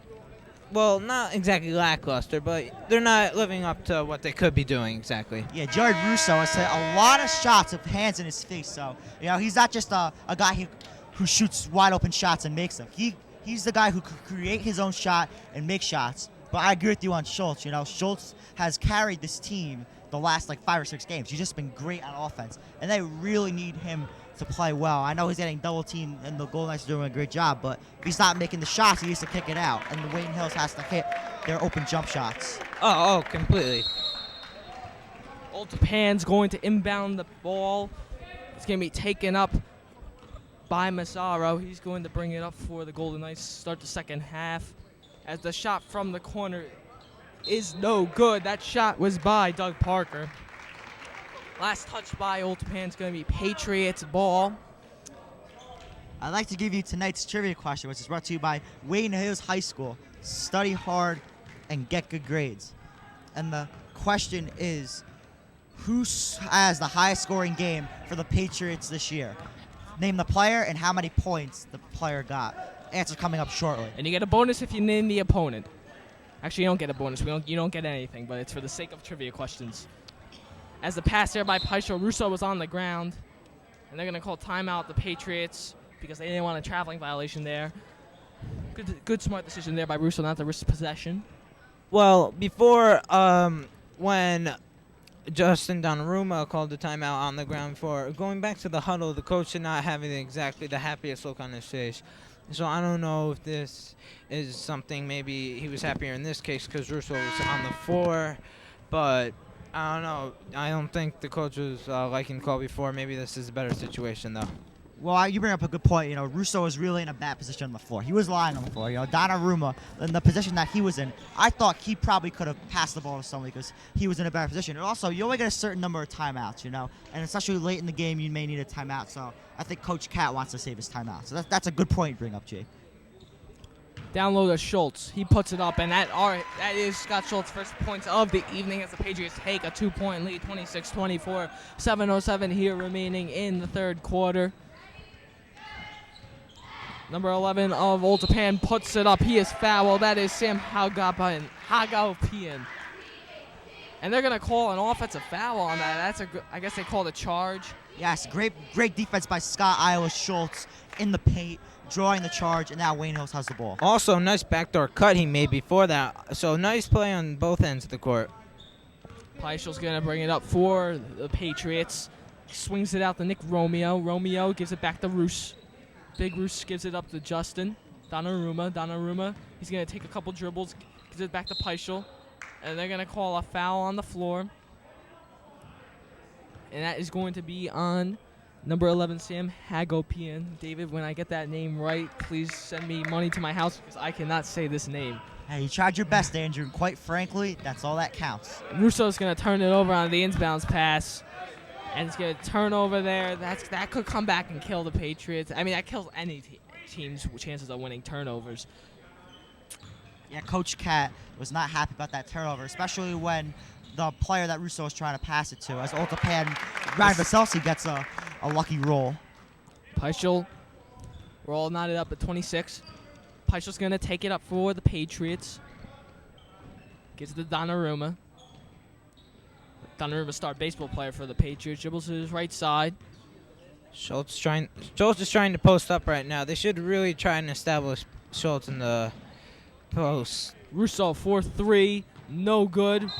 Speaker 7: Well, not exactly lackluster, but they're not living up to what they could be doing exactly.
Speaker 6: Yeah, Jared Russo has hit a lot of shots with hands in his face. So, he's not just a guy who shoots wide open shots and makes them. He's the guy who could create his own shot and make shots. But I agree with you on Schultz. Schultz has carried this team the last like 5 or 6 games. He's just been great on offense, and they really need him to play well. I know he's getting double teamed, and the Golden Knights are doing a great job, but if he's not making the shots, he needs to kick it out, and the Wayne Hills has to hit their open jump shots.
Speaker 7: Oh, completely.
Speaker 4: Old Tappan's going to inbound the ball. It's going to be taken up by Massaro. He's going to bring it up for the Golden Knights to start the second half. As the shot from the corner is no good. That shot was by Doug Parker. Last touch by Old Tappan's going to be Patriots ball.
Speaker 6: I'd like to give you tonight's trivia question, which is brought to you by Wayne Hills High School. Study hard and get good grades. And the question is, who has the highest scoring game for the Patriots this year? Name the player and how many points the player got. Answer coming up shortly.
Speaker 4: And you get a bonus if you name the opponent. Actually, you don't get a bonus. You don't get anything, but it's for the sake of trivia questions. As the pass there by Pieper, Russo was on the ground. And they're going to call timeout the Patriots because they didn't want a traveling violation there. Good smart decision there by Russo not to risk possession.
Speaker 7: Well, before when Justin Donnarumma called the timeout on the ground for going back to the huddle, the coach did not have exactly the happiest look on his face. So I don't know if this is something, maybe he was happier in this case because Russo was on the floor, but I don't know. I don't think the coach was liking the call before. Maybe this is a better situation, though.
Speaker 6: Well, you bring up a good point. Russo was really in a bad position on the floor. He was lying on the floor. Donnarumma, in the position that he was in, I thought he probably could have passed the ball to somebody because he was in a bad position. And also, you only get a certain number of timeouts, and especially late in the game, you may need a timeout. So I think Coach Cat wants to save his timeout. So that's a good point you bring up, Jake.
Speaker 4: Down low to Schultz. He puts it up, and that is Scott Schultz's first points of the evening as the Patriots take a 2-point lead, 26-24, 7:07 here remaining in the third quarter. Number 11 of Old Tappan puts it up. He is fouled. That is Sam Hagopian. And they're going to call an offensive foul on that. I guess they called a charge.
Speaker 6: Yes, great defense by Scott Iowa Schultz in the paint, drawing the charge, and now Wayne Hills has the ball.
Speaker 7: Also, nice backdoor cut he made before that. So nice play on both ends of the court.
Speaker 4: Peichel's going to bring it up for the Patriots. Swings it out to Nick Romeo. Romeo gives it back to Roos. Big Roos gives it up to Justin. Donnarumma. He's going to take a couple dribbles, gives it back to Peichel. And they're going to call a foul on the floor. And that is going to be on number 11, Sam Hagopian. David, when I get that name right, please send me money to my house because I cannot say this name.
Speaker 6: Hey, you tried your best, Andrew. And quite frankly, that's all that counts.
Speaker 4: Russo's going to turn it over on the inbounds pass. And it's going to turn over there. That could come back and kill the Patriots. I mean, that kills any team's chances of winning turnovers.
Speaker 6: Yeah, Coach Cat was not happy about that turnover, especially when the player that Russo was trying to pass it to, as Old Tappan, Ryan Vaselsi gets a lucky roll.
Speaker 4: Peichel, we're all knotted up at 26. Peichel's going to take it up for the Patriots. Gives it to Donnarumma. Donnarumma, star baseball player for the Patriots, dribbles to his right side.
Speaker 7: Schultz is trying to post up right now. They should really try and establish Schultz in the post.
Speaker 4: Russo 4-3, no good.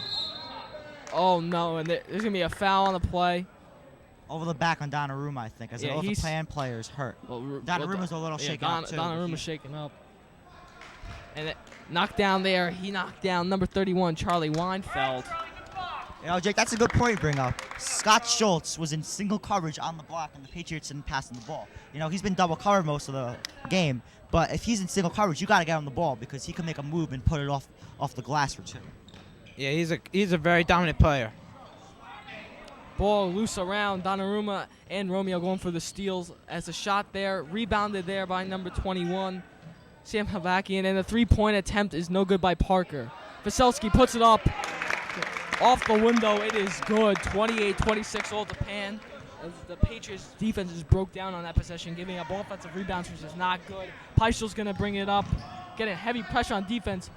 Speaker 4: Oh no, and there's going to be a foul on the play.
Speaker 6: Over the back on Donnarumma, I think, as an Old Tappan player is hurt. Donnarumma's a little shaken up, too.
Speaker 4: Donnarumma's shaken up. And knocked down there. He knocked down number 31, Charlie Weinfeld.
Speaker 6: Jake, that's a good point you bring up. Scott Schultz was in single coverage on the block, and the Patriots didn't pass him the ball. He's been double covered most of the game, but if he's in single coverage, you got to get him the ball because he can make a move and put it off the glass for two.
Speaker 7: Yeah, he's a very dominant player.
Speaker 4: Ball loose around. Donnarumma and Romeo going for the steals as a shot there. Rebounded there by number 21, Sam Havakian, and the three-point attempt is no good by Parker. Vaselski puts it up. Off the window, it is good. 28-26 Old Tappan. As the Patriots defense just broke down on that possession, giving up offensive rebounds, which is not good. Peichel's going to bring it up, getting heavy pressure on defense.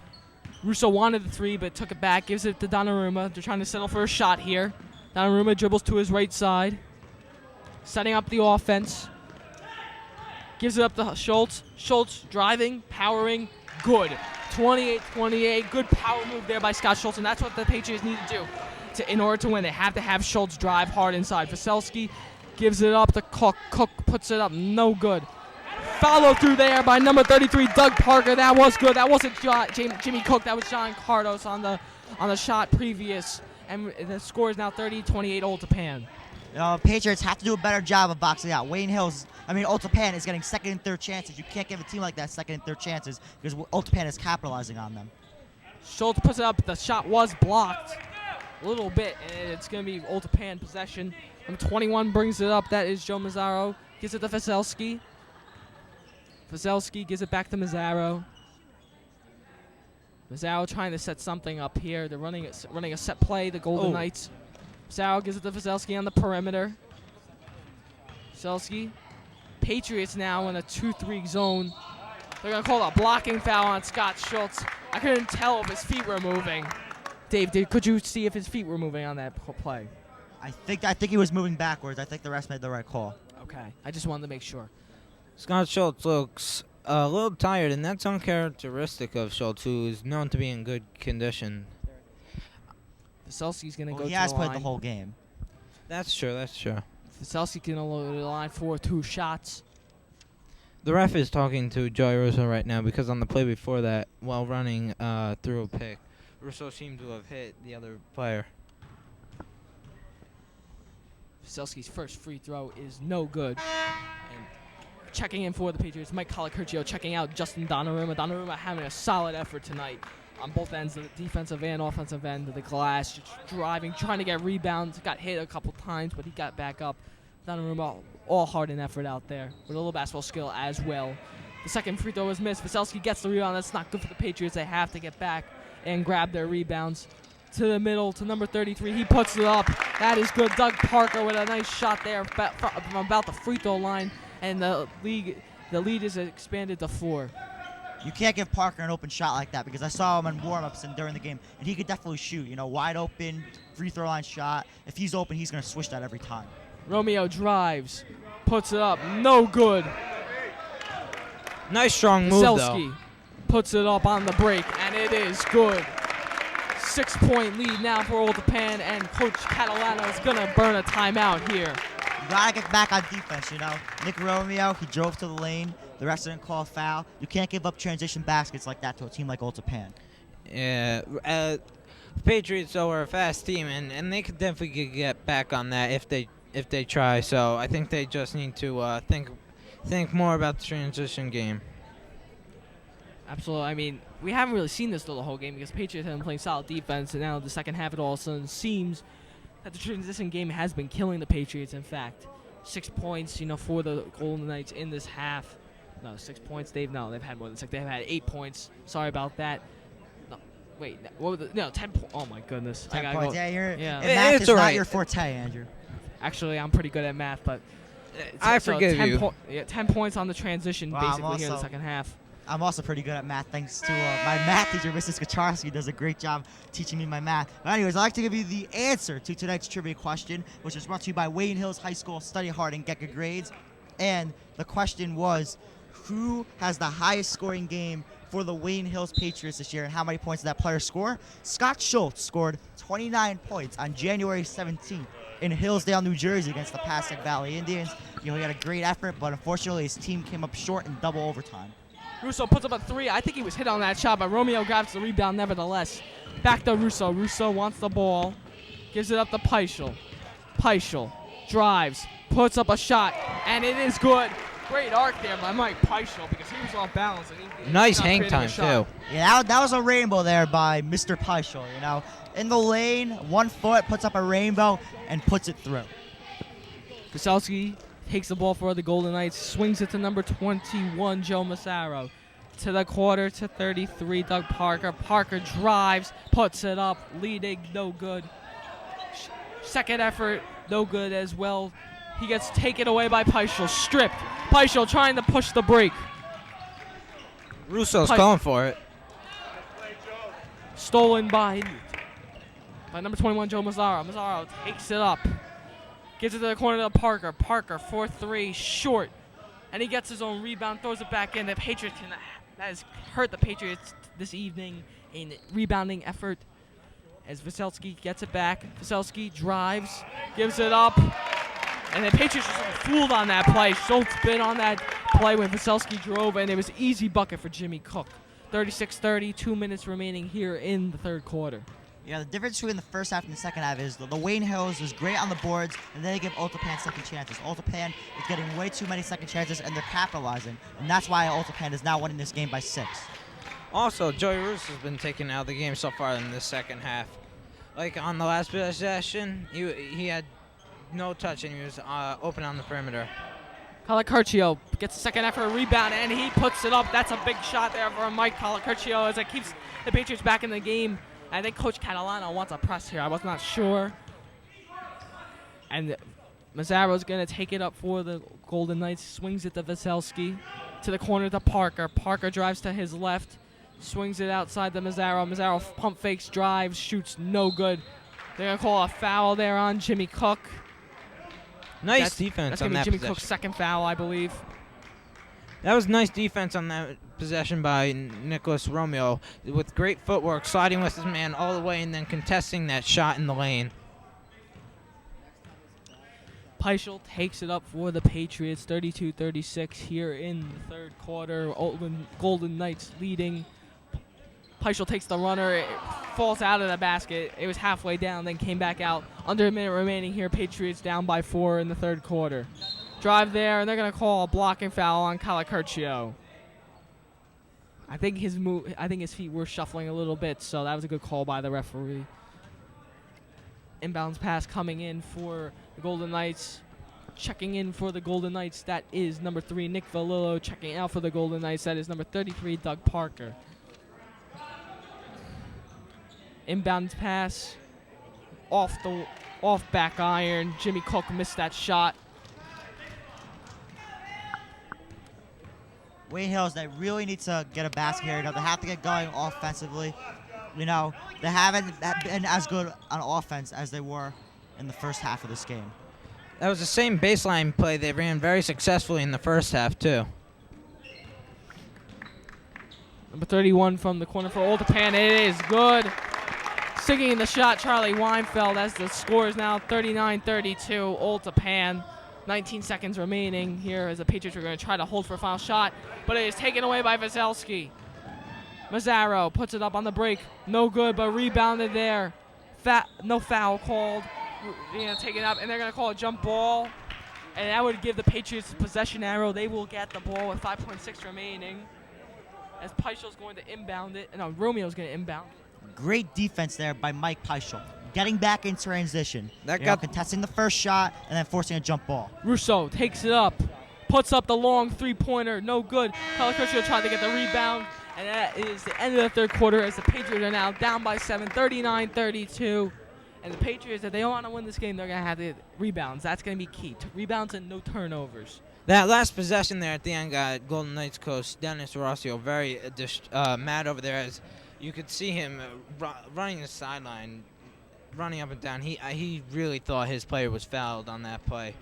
Speaker 4: Russo wanted the three, but took it back, gives it to Donnarumma. They're trying to settle for a shot here. Donnarumma dribbles to his right side, setting up the offense. Gives it up to Schultz. Schultz driving, powering, good. 28-28, good power move there by Scott Schultz, and that's what the Patriots need to do. in order to win, they have to have Schultz drive hard inside. Veselski gives it up to Cook. Cook puts it up. No good. Follow through there by number 33, Doug Parker. That was good. That wasn't Jimmy Cook. That was John Cardos on the shot previous. And the score is now 30-28 Old Tappan.
Speaker 6: Patriots have to do a better job of boxing out. Old Tappan is getting second and third chances. You can't give a team like that second and third chances because Old Tappan is capitalizing on them.
Speaker 4: Schultz puts it up. The shot was blocked a little bit, and it's going to be Old Tappan possession. Number 21 brings it up. That is Joe Mazzaro. Gives it to Veselski. Veselski gives it back to Mazzaro. Mazzaro trying to set something up here. They're running a set play, the Golden Knights. Mazzaro gives it to Veselski on the perimeter. Veselski. Patriots now in a 2-3 zone. They're going to call a blocking foul on Scott Schultz. I couldn't tell if his feet were moving. Dave, could you see if his feet were moving on that play?
Speaker 6: I think he was moving backwards. I think the refs made the right call.
Speaker 4: Okay. I just wanted to make sure.
Speaker 7: Scott Schultz looks a little tired, and that's uncharacteristic of Schultz, who is known to be in good condition.
Speaker 4: Veselski's going to go to the line.
Speaker 6: He has played the whole game.
Speaker 7: That's true.
Speaker 4: Veselski can go to the line for 2 shots.
Speaker 7: The ref is talking to Joey Russo right now because on the play before that, while running through a pick, Russo seemed to have hit the other player.
Speaker 4: Veselski's first free throw is no good. And checking in for the Patriots, Mike Colicurcio checking out Justin Donnarumma. Donnarumma having a solid effort tonight on both ends, the defensive and offensive end of the glass. Just driving, trying to get rebounds. Got hit a couple times, but he got back up. Donnarumma all heart and effort out there with a little basketball skill as well. The second free throw was missed. Veselski gets the rebound. That's not good for the Patriots. They have to get back and grab their rebounds. To the middle, to number 33. He puts it up. That is good. Doug Parker with a nice shot there from about the free throw line. And the lead is expanded to 4.
Speaker 6: You can't give Parker an open shot like that because I saw him in warm-ups and during the game, and he could definitely shoot. Wide open, free throw line shot. If he's open, he's going to swish that every time.
Speaker 4: Romeo drives, puts it up. No good.
Speaker 7: Nice strong move, though.
Speaker 4: Puts it up on the break, and it is good. 6-point lead now for Old Tappan, and Coach Catalano is going to burn a timeout here.
Speaker 6: You got to get back on defense, Nick Romeo, he drove to the lane. The refs didn't call a foul. You can't give up transition baskets like that to a team like Old Tappan.
Speaker 7: Yeah, the Patriots, though, are a fast team, and they could definitely get back on that if they try. So I think they just need to think more about the transition game.
Speaker 4: Absolutely. We haven't really seen this through the whole game because Patriots have been playing solid defense, and now the second half, it all of a sudden seems that the transition game has been killing the Patriots. In fact, 6 points, for the Golden Knights in this half. No, 6 points. They've had more than 6. They've had 8 points. Sorry about that. No, wait. What was 10 points. Oh my goodness.
Speaker 6: 10 points.
Speaker 4: Yeah.
Speaker 6: Math is not your forte, Andrew.
Speaker 4: Actually, I'm pretty good at math, but
Speaker 7: I forgive you.
Speaker 4: 10 points on the transition, basically here in the second half.
Speaker 6: I'm also pretty good at math thanks to my math teacher, Mrs. Kacharski, does a great job teaching me my math. But anyways, I'd like to give you the answer to tonight's trivia question, which is brought to you by Wayne Hills High School. Study hard and get good grades. And the question was, who has the highest scoring game for the Wayne Hills Patriots this year, and how many points did that player score? Scott Schultz scored 29 points on January 17th in Hillsdale, New Jersey against the Passaic Valley Indians. He had a great effort, but unfortunately his team came up short in double overtime.
Speaker 4: Russo puts up a 3. I think he was hit on that shot, but Romeo grabs the rebound nevertheless. Back to Russo. Russo wants the ball. Gives it up to Peischel. Peischel drives. Puts up a shot. And it is good. Great arc there by Mike Peischel because he was off balance. And he
Speaker 7: nice hang time, too.
Speaker 6: Yeah, that was a rainbow there by Mr. Peischel, In the lane, 1 foot, puts up a rainbow, and puts it through.
Speaker 4: Veselski takes the ball for the Golden Knights, swings it to number 21, Joe Massaro. To the quarter to 33, Doug Parker. Parker drives, puts it up, leading, no good. Second effort, no good as well. He gets taken away by Peischel, stripped. Peischel trying to push the break.
Speaker 7: Russo's going for it.
Speaker 4: Stolen by number 21, Joe Mazzaro. Mazzaro takes it up. Gives it to the corner to Parker. Parker, 4-3, short. And he gets his own rebound, throws it back in. The Patriots, that has hurt the Patriots this evening in rebounding effort. as Veselsky gets it back. Veselsky drives, gives it up, and the Patriots just fooled on that play. Schultz bit on that play when Veselsky drove, and it was easy bucket for Jimmy Cook. 36-30, 2 minutes remaining here in the third quarter.
Speaker 6: Yeah, the difference between the first half and the second half is the Wayne Hills was great on the boards, and they give Olephant second chances. Olephant is getting way too many second chances, and they're capitalizing, and that's why Olephant is now winning this game by 6.
Speaker 7: Also, Joey Russo's been taken out of the game so far in the second half. Like on the last possession, he had no touch, and he was open on the perimeter.
Speaker 4: Calicurcio gets a second effort rebound, and he puts it up. That's a big shot there for Mike Calicurcio as it keeps the Patriots back in the game. I think Coach Catalano wants a press here. I was not sure. And Mazzaro's going to take it up for the Golden Knights. Swings it to Veselsky. To the corner to Parker. Parker drives to his left. Swings it outside to Mazzaro. Mazzaro pump fakes, drives, shoots, no good. They're going to call a foul there on Jimmy Cook.
Speaker 7: Nice defense
Speaker 4: that's
Speaker 7: on
Speaker 4: gonna
Speaker 7: that
Speaker 4: be Jimmy
Speaker 7: possession.
Speaker 4: Cook's second foul, I believe.
Speaker 7: That was nice defense on that possession by Nicholas Romeo with great footwork, sliding with his man all the way and then contesting that shot in the lane.
Speaker 4: Peichel takes it up for the Patriots, 32-36 here in the third quarter. Golden Knights leading. Peichel takes the runner. It falls out of the basket. It was halfway down, then came back out. Under a minute remaining here. Patriots down by 4 in the third quarter. Drive there, and they're going to call a blocking foul on Calicurcio. I think his feet were shuffling a little bit, so that was a good call by the referee. Inbounds pass coming in for the Golden Knights. Checking in for the Golden Knights, that is number 3, Nick Valillo. Checking out for the Golden Knights, that is number 33, Doug Parker. Inbounds pass off back iron. Jimmy Cook missed that shot.
Speaker 6: Wayne Hills, they really need to get a basket here. They have to get going offensively. They haven't been as good on offense as they were in the first half of this game.
Speaker 7: That was the same baseline play they ran very successfully in the first half, too.
Speaker 4: Number 31 from the corner for Olephant. It is good. Singing the shot, Charlie Weinfeld, as the score is now 39-32. Olephant. 19 seconds remaining here as the Patriots are going to try to hold for a final shot, but it is taken away by Veselsky. Mazzaro puts it up on the break. No good, but rebounded there. No foul called. Taken up, and they're going to call a jump ball, and that would give the Patriots the possession arrow. They will get the ball with 5.6 remaining as Peichel's going to inbound it. No, Romeo's going to inbound it.
Speaker 6: Great defense there by Mike Peichel. Getting back in transition. Contesting the first shot and then forcing a jump ball.
Speaker 4: Russo takes it up, puts up the long three-pointer, no good. Calicurcio tried to get the rebound, and that is the end of the third quarter as the Patriots are now down by 7, 39-32. And the Patriots, if they want to win this game, they're going to have the rebounds. That's going to be key. Rebounds and no turnovers.
Speaker 7: That last possession there at the end got Golden Knights coach Dennis Rossio very mad over there, as you could see him running the sideline, running up and down. He really thought his player was fouled on that play.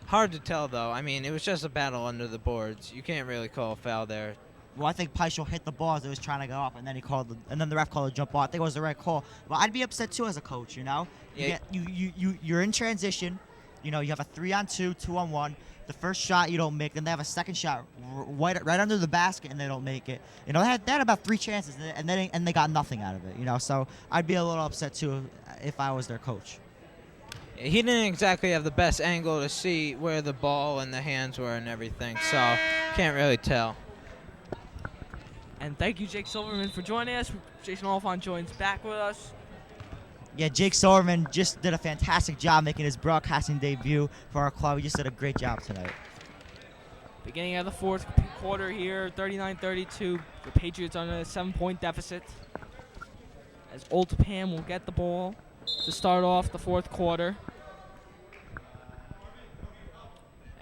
Speaker 7: Hard to tell, though. I mean, it was just a battle under the boards. You can't really call a foul there.
Speaker 6: Well, I think Peichel hit the ball as it was trying to go up, and then then the ref called a jump ball. I think it was the right call. But I'd be upset too as a coach.
Speaker 7: Yeah.
Speaker 6: You're in transition. You have a 3-on-2, 2-on-1. The first shot you don't make, then they have a second shot right under the basket, and they don't make it. They had about 3 chances, and they got nothing out of it. So I'd be a little upset too if I was their coach.
Speaker 7: He didn't exactly have the best angle to see where the ball and the hands were and everything, so can't really tell.
Speaker 4: And thank you, Jake Silverman, for joining us. Jason Olephant joins back with us.
Speaker 6: Yeah, Jake Silverman just did a fantastic job making his broadcasting debut for our club. He just did a great job tonight.
Speaker 4: Beginning of the fourth quarter here, 39-32. The Patriots are in a 7-point deficit. As Olephant will get the ball to start off the fourth quarter.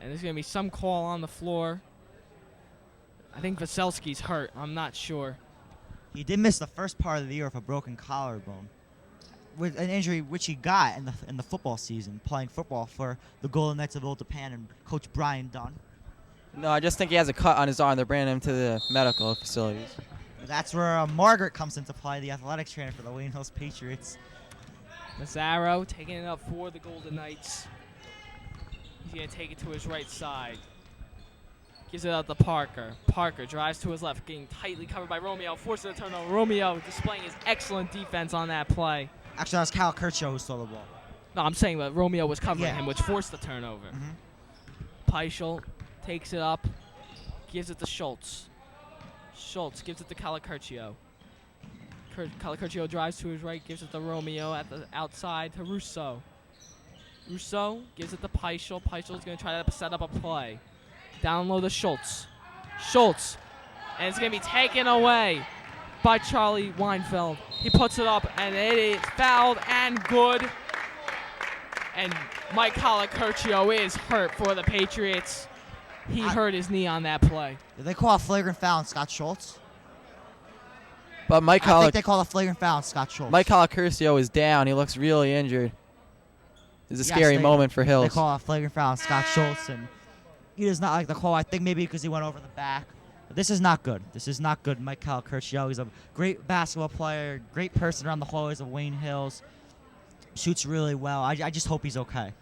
Speaker 4: And there's going to be some call on the floor. I think Veselsky's hurt. I'm not sure.
Speaker 6: He did miss the first part of the year with a broken collarbone, with an injury which he got in the football season, playing football for the Golden Knights of Tappan and Coach Brian Dunn.
Speaker 5: No, I just think he has a cut on his arm. They're bringing him to the medical facilities.
Speaker 6: That's where Margaret comes into play, the athletics trainer for the Wayne Hills Patriots.
Speaker 4: Mazzaro taking it up for the Golden Knights. He's going to take it to his right side. Gives it out to Parker. Parker drives to his left, getting tightly covered by Romeo. Forces a turnover. Romeo displaying his excellent defense on that play.
Speaker 6: Actually, that was Cal Kirchhoff who stole the ball.
Speaker 4: No, I'm saying that Romeo was covering him, which forced the turnover. Peichel takes it up, gives it to Schultz. Schultz gives it to Calicurcio. Calicurcio drives to his right, gives it to Romeo at the outside to Rousseau. Rousseau gives it to Peichel. Peichel's going to try to set up a play. Down low to Schultz. Schultz. And it's going to be taken away by Charlie Weinfeld. He puts it up, and it is fouled and good. And Mike Calicurcio is hurt for the Patriots. He hurt his knee on that play.
Speaker 6: Did they call a flagrant foul on Scott Schultz?
Speaker 5: But
Speaker 6: I think they call a flagrant foul on Scott Schultz.
Speaker 5: Mike Calicurcio is down. He looks really injured. It's a scary moment for Hills.
Speaker 6: They call a flagrant foul on Scott Schultz, and he does not like the call. I think maybe because he went over the back. But this is not good. This is not good. Mike Calicurcio, he's a great basketball player, great person around the hallways of Wayne Hills. Shoots really well. I just hope he's okay.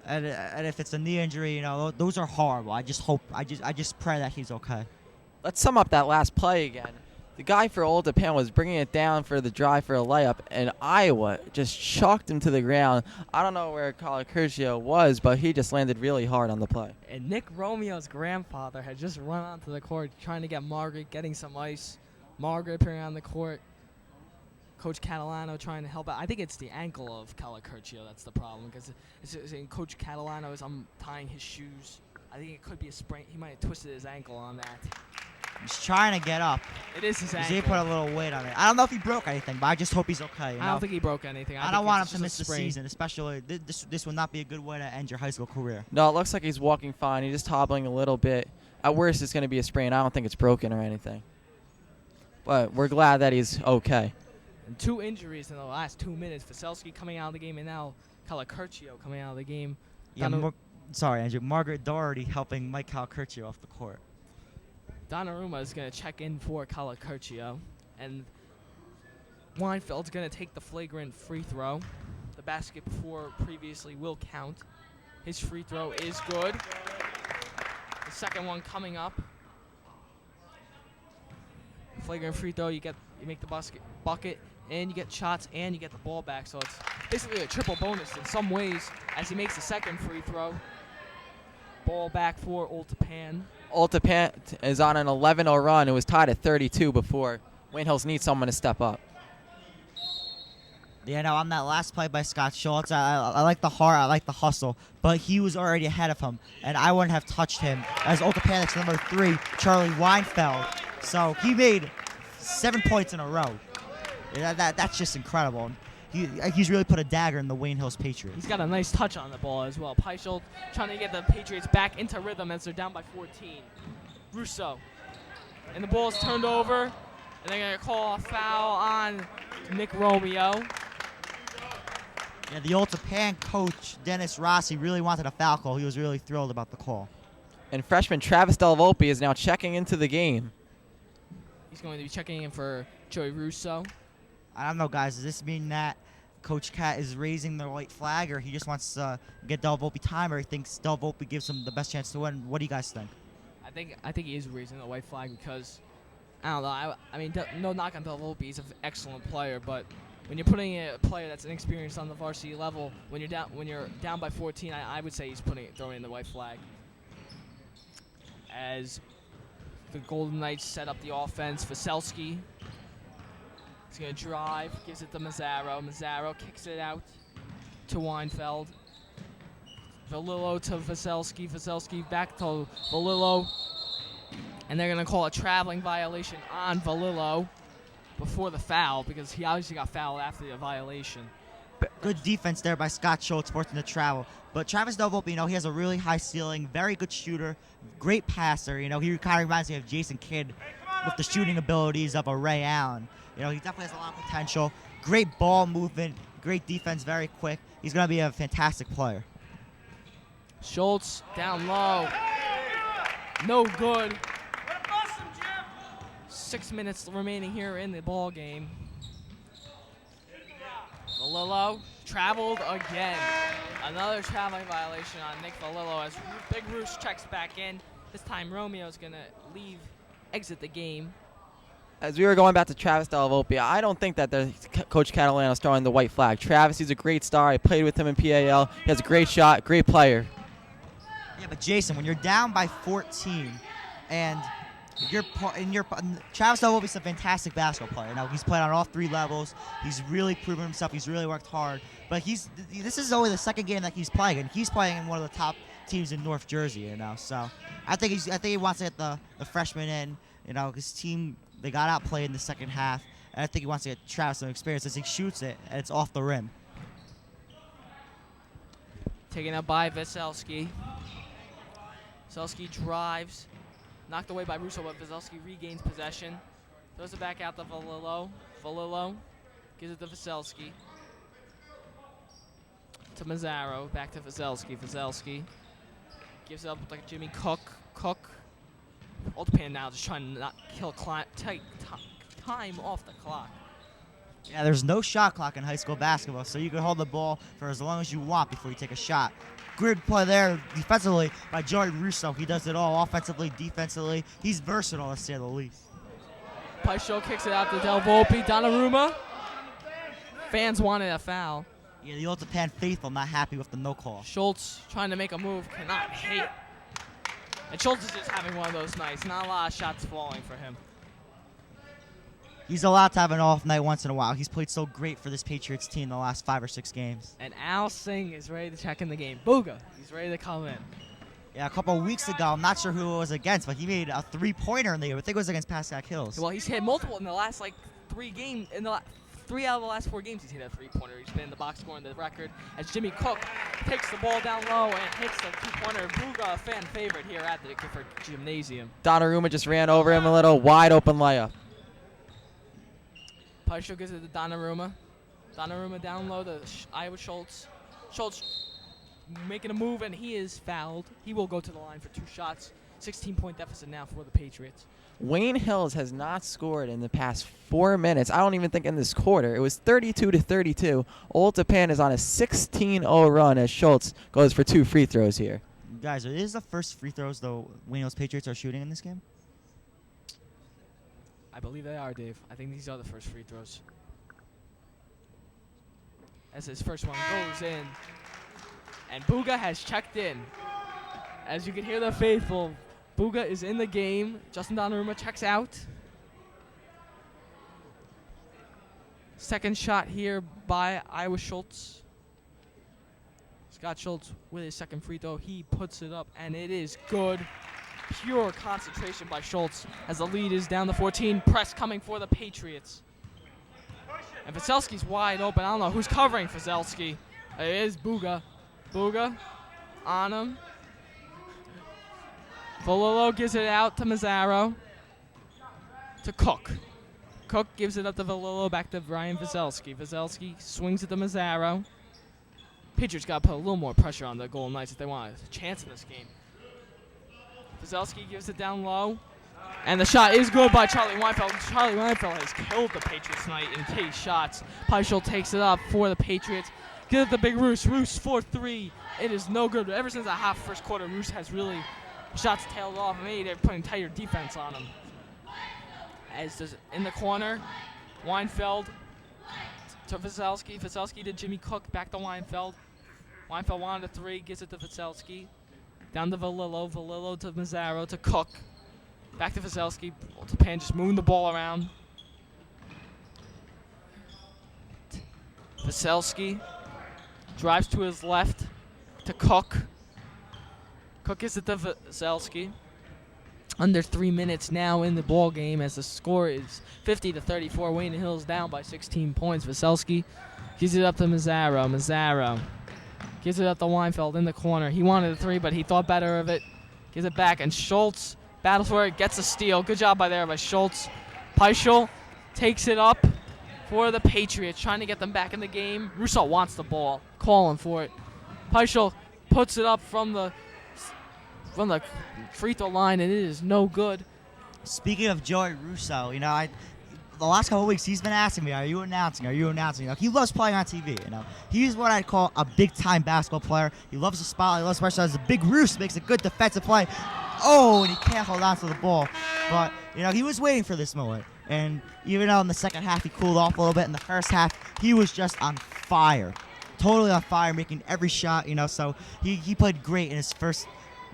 Speaker 6: And if it's a knee injury, you know, those are horrible. I just hope, I just pray that he's okay.
Speaker 5: Let's sum up that last play again. The guy for Olephant was bringing it down for the drive for a layup, and Iowa just chucked him to the ground. I don't know where Calicurcio was, but he just landed really hard on the play.
Speaker 4: And Nick Romeo's grandfather had just run onto the court trying to get Margaret getting some ice. Margaret appearing on the court. Coach Catalano trying to help out. I think it's the ankle of Calicurcio that's the problem, because Coach Catalano is untying his shoes. I think it could be a sprain. He might have twisted his ankle on that.
Speaker 6: He's trying to get up.
Speaker 4: It is his ankle.
Speaker 6: He put a little weight on it. I don't know if he broke anything, but I just hope he's okay.
Speaker 4: I don't think he broke anything.
Speaker 6: I don't want him to miss the season, especially this will not be a good way to end your high school career.
Speaker 5: No, it looks like he's walking fine. He's just hobbling a little bit. At worst, it's going to be a sprain. I don't think it's broken or anything. But we're glad that he's okay.
Speaker 4: And 2 injuries in the last 2 minutes. Vasilevsky coming out of the game, and now Calicurcio coming out of the game.
Speaker 6: Yeah, sorry, Andrew. Margaret Doherty helping Mike Calicurcio off the court.
Speaker 4: Donnarumma is going to check in for Calicurcio, and Weinfeld's going to take the flagrant free throw. The basket before previously will count. His free throw is good. The second one coming up. Flagrant free throw, you make the bucket, and you get shots, and you get the ball back. So it's basically a triple bonus in some ways as he makes the second free throw. Ball back for Olephant.
Speaker 5: Olephant is on an 11-0 run. It was tied at 32 before. Wayne Hills needs someone to step up.
Speaker 6: Yeah, no, on that last play by Scott Schultz, I like the heart, I like the hustle, but he was already ahead of him, and I wouldn't have touched him. As Olephant's number 3, Charlie Weinfeld. So he made 7 points in a row. Yeah, that's just incredible. He's really put a dagger in the Wayne Hills Patriots.
Speaker 4: He's got a nice touch on the ball as well. Peichel trying to get the Patriots back into rhythm as they're down by 14. Rousseau. And the ball is turned over, and they're going to call a foul on Nick Romeo.
Speaker 6: Yeah, the Olephant coach, Dennis Rossi, really wanted a foul call. He was really thrilled about the call.
Speaker 5: And freshman Travis Delvolpe is now checking into the game.
Speaker 4: He's going to be checking in for Joey Rousseau.
Speaker 6: I don't know, guys. Does this mean that Coach Cat is raising the white flag, or he just wants to get Delvolpe time, or he thinks Delvolpe gives him the best chance to win? What do you guys think?
Speaker 4: I think he is raising the white flag because, I don't know, I mean, no knock on Delvolpe. He's an excellent player, but when you're putting a player that's inexperienced on the varsity level, when you're down by 14, I would say he's throwing in the white flag. As the Golden Knights set up the offense, Vasilevsky. He's going to drive, gives it to Mazzaro. Mazzaro kicks it out to Weinfeld. Valillo to Vasilevsky. Vasilevsky back to Valillo. And they're going to call a traveling violation on Valillo before the foul because he obviously got fouled after the violation.
Speaker 6: Good defense there by Scott Schultz, forcing the travel. But Travis Delvolpe, he has a really high ceiling, very good shooter, great passer. He kind of reminds me of Jason Kidd with the shooting abilities of a Ray Allen. He definitely has a lot of potential. Great ball movement, great defense, very quick. He's going to be a fantastic player.
Speaker 4: Schultz down low. No good. 6 minutes remaining here in the ball game. Valillo traveled again. Another traveling violation on Nick Valillo as Big Roos checks back in. This time Romeo's going to exit the game.
Speaker 5: As we were going back to Travis Delavopia, I don't think that Coach Catalano's throwing the white flag. Travis, he's a great star. I played with him in PAL. He has a great shot, great player.
Speaker 6: Yeah, but Jason, when you're down by 14 and Travis Delavopia is a fantastic basketball player. Now, he's played on all 3 levels. He's really proven himself. He's really worked hard. But this is only the second game that he's playing, and he's playing in one of the top teams in North Jersey, you know. So I think he wants to get the freshman in. You know, his team, they got outplayed in the second half, and I think he wants to get Travis some experience as he shoots it, and it's off the rim.
Speaker 4: Taken up by Veselski. Veselski drives. Knocked away by Russo, but Veselski regains possession. Throws it back out to Valillo. Valillo gives it to Veselski. To Mazzaro. Back to Veselski. Veselski gives it up like Jimmy Cook. Cook. Olephant now just trying to not take time off the clock.
Speaker 6: Yeah, there's no shot clock in high school basketball, so you can hold the ball for as long as you want before you take a shot. Good play there defensively by Joey Russo. He does it all offensively, defensively. He's versatile, to say the least.
Speaker 4: Pieper kicks it out to Del Volpe. Donnarumma. Fans wanted a foul.
Speaker 6: Yeah, the Olephant faithful not happy with the no call.
Speaker 4: Schultz trying to make a move, cannot hit. And Schultz is just having one of those nights. Not a lot of shots falling for him.
Speaker 6: He's allowed to have an off night once in a while. He's played so great for this Patriots team the last 5 or 6 games.
Speaker 4: And Al Singh is ready to check in the game. Booga, he's ready to come in.
Speaker 6: Yeah, a couple of weeks ago, I'm not sure who it was against, but he made a 3-pointer in the game. I think it was against Pascack Hills.
Speaker 4: Well, he's hit multiple in the last 3 games. In the 3 out of the last 4 games, he's hit a 3-pointer. He's been in the box scoring the record as Jimmy Cook takes the ball down low and hits the 2-pointer. Booga, a fan favorite here at the Gifford Gymnasium.
Speaker 5: Donnarumma just ran over him a little. Wide open layup.
Speaker 4: Pieper gives it to Donnarumma. Donnarumma down low to Iowa Schultz. Schultz making a move, and he is fouled. He will go to the line for 2 shots. 16-point deficit now for the Patriots.
Speaker 5: Wayne Hills has not scored in the past 4 minutes. I don't even think in this quarter. It was 32-32. Old Tappan is on a 16-0 run as Schultz goes for 2 free throws here.
Speaker 6: Guys, are these the first free throws the Wayne Hills Patriots are shooting in this game?
Speaker 4: I believe they are, Dave. I think these are the first free throws. As his first one goes in. And Booga has checked in. As you can hear the faithful, Booga is in the game. Justin Donnarumma checks out. Second shot here by Iowa Schultz. Scott Schultz with his second free throw. He puts it up, and it is good. Pure concentration by Schultz as the lead is down to 14. Press coming for the Patriots. And Veselski's wide open. I don't know who's covering Veselski. It is Booga. Booga on him. Valillo gives it out to Mazzaro. To Cook. Cook gives it up to Valillo, back to Ryan Veselski. Veselski swings it to Mazzaro. Patriots got to put a little more pressure on the Golden Knights if they want a chance in this game. Veselski gives it down low. And the shot is good by Charlie Weinfeld. Charlie Weinfeld has killed the Patriots tonight in takes shots. Pieper takes it up for the Patriots. Give it to Big Roos. Roos for 3. It is no good. Ever since the first quarter, Roos has really shots tailed off. Maybe they're putting tighter defense on him. As does in the corner, Weinfeld to Veselski. Veselski to Jimmy Cook. Back to Weinfeld. Weinfeld wanted a 3. Gives it to Veselski. Down to Valillo. Valillo to Mazzaro to Cook. Back to Veselski. Tappan just moving the ball around. Veselski drives to his left to Cook. Cook gives it to Veselski. Under 3 minutes now in the ball game as the score is 50-34. Wayne Hills down by 16 points. Veselski gives it up to Mazzaro. Mazzaro gives it up to Weinfeld in the corner. He wanted a 3, but he thought better of it. Gives it back, and Schultz battles for it, gets a steal. Good job by Schultz. Pieper takes it up for the Patriots, trying to get them back in the game. Russo wants the ball, calling for it. Pieper puts it up from the free throw line, and it is no good.
Speaker 6: Speaking of Joey Russo, the last couple of weeks, he's been asking me, "Are you announcing? Are you announcing?" He loves playing on TV. He's what I'd call a big-time basketball player. He loves the spotlight. He loves pressure. Has a big roost. Makes a good defensive play. Oh, and he can't hold on to the ball. But he was waiting for this moment. And even though in the second half he cooled off a little bit, in the first half he was just on fire, totally on fire, making every shot. So he played great in his first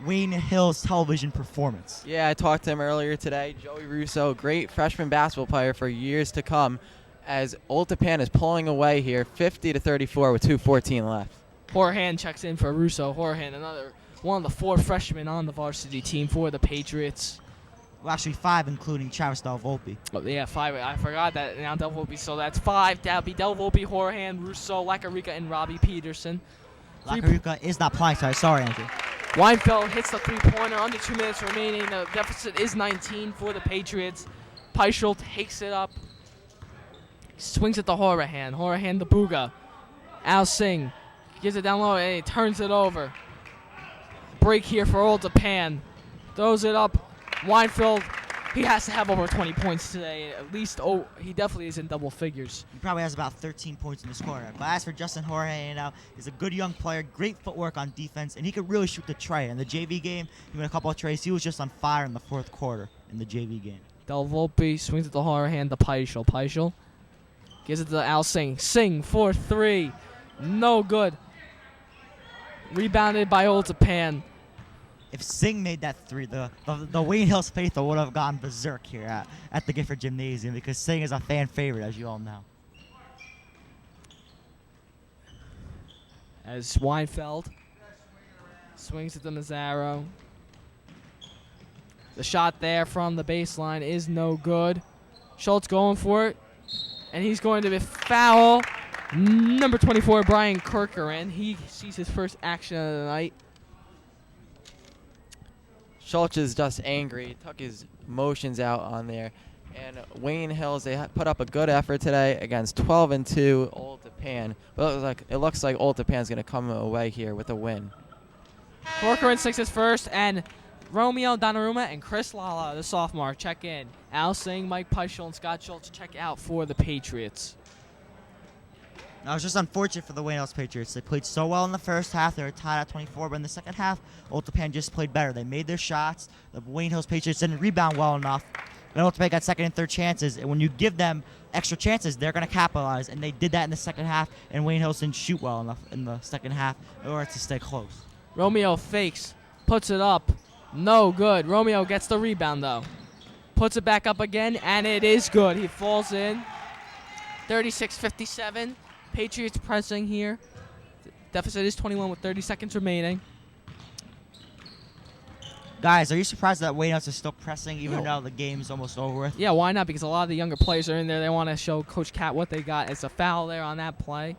Speaker 6: Wayne Hills television performance.
Speaker 5: Yeah, I talked to him earlier today. Joey Russo, great freshman basketball player for years to come, as Old Tappan is pulling away here 50-34 with 2:14 left.
Speaker 4: Horahan checks in for Russo. Horahan, another one of the 4 freshmen on the varsity team for the Patriots.
Speaker 6: Well, actually 5, including Travis Del Volpe.
Speaker 4: Oh, yeah, 5. I forgot that now Del Volpe. So that's 5. That'll be Del Volpe, Horahan, Russo, Lacarica, and Robbie Peterson.
Speaker 6: Lacarica is not playing, sorry, Andrew.
Speaker 4: Weinfeld hits the 3-pointer. Under 2 minutes remaining. The deficit is 19 for the Patriots. Peischel takes it up. Swings it to Horahan. Horahan the Booga. Al Singh gives it down low and he turns it over. Break here for Old Tappan. Throws it up. Weinfeld, he has to have over 20 points today. At least, he definitely is in double figures.
Speaker 6: He probably has about 13 points in this quarter. But as for Justin Horahan, he's a good young player, great footwork on defense, and he could really shoot the tray. In the JV game, he went a couple of trays. He was just on fire in the fourth quarter in the JV game.
Speaker 4: Del Volpe swings it to Horahan to Peischel. Peischel gives it to Al Singh. Singh for 3. No good. Rebounded by Old Tappan.
Speaker 6: If Singh made that 3, the Wayne Hills faithful would have gone berserk here at the Gifford Gymnasium, because Singh is a fan favorite, as you all know.
Speaker 4: As Weinfeld swings it to Mazzaro. The shot there from the baseline is no good. Schultz going for it, and he's going to be foul. Number 24, Brian Kirkeran. He sees his first action of the night.
Speaker 5: Schultz is just angry. He took his motions out on there. And Wayne Hills, they put up a good effort today against 12-2 Old Tappan. But it looks like Old Tappan's going to come away here with a win.
Speaker 4: Corcoran sticks his first, and Romeo Donnarumma and Chris Lala, the sophomore, check in. Al Singh, Mike Peischel, and Scott Schultz check out for the Patriots.
Speaker 6: Now, it was just unfortunate for the Wayne Hills Patriots. They played so well in the first half. They were tied at 24, but in the second half, Old Tappan just played better. They made their shots. The Wayne Hills Patriots didn't rebound well enough. And Old Tappan got second and third chances, and when you give them extra chances, they're going to capitalize, and they did that in the second half, and Wayne Hills didn't shoot well enough in the second half in order to stay close.
Speaker 4: Romeo fakes, puts it up. No good. Romeo gets the rebound, though. Puts it back up again, and it is good. He falls in. 36-57. Patriots pressing here. Deficit is 21 with 30 seconds remaining.
Speaker 6: Guys, are you surprised that Wayne Hills is still pressing even though the game's almost over with?
Speaker 4: Yeah, why not? Because a lot of the younger players are in there. They want to show Coach Cat what they got. It's a foul there on that play.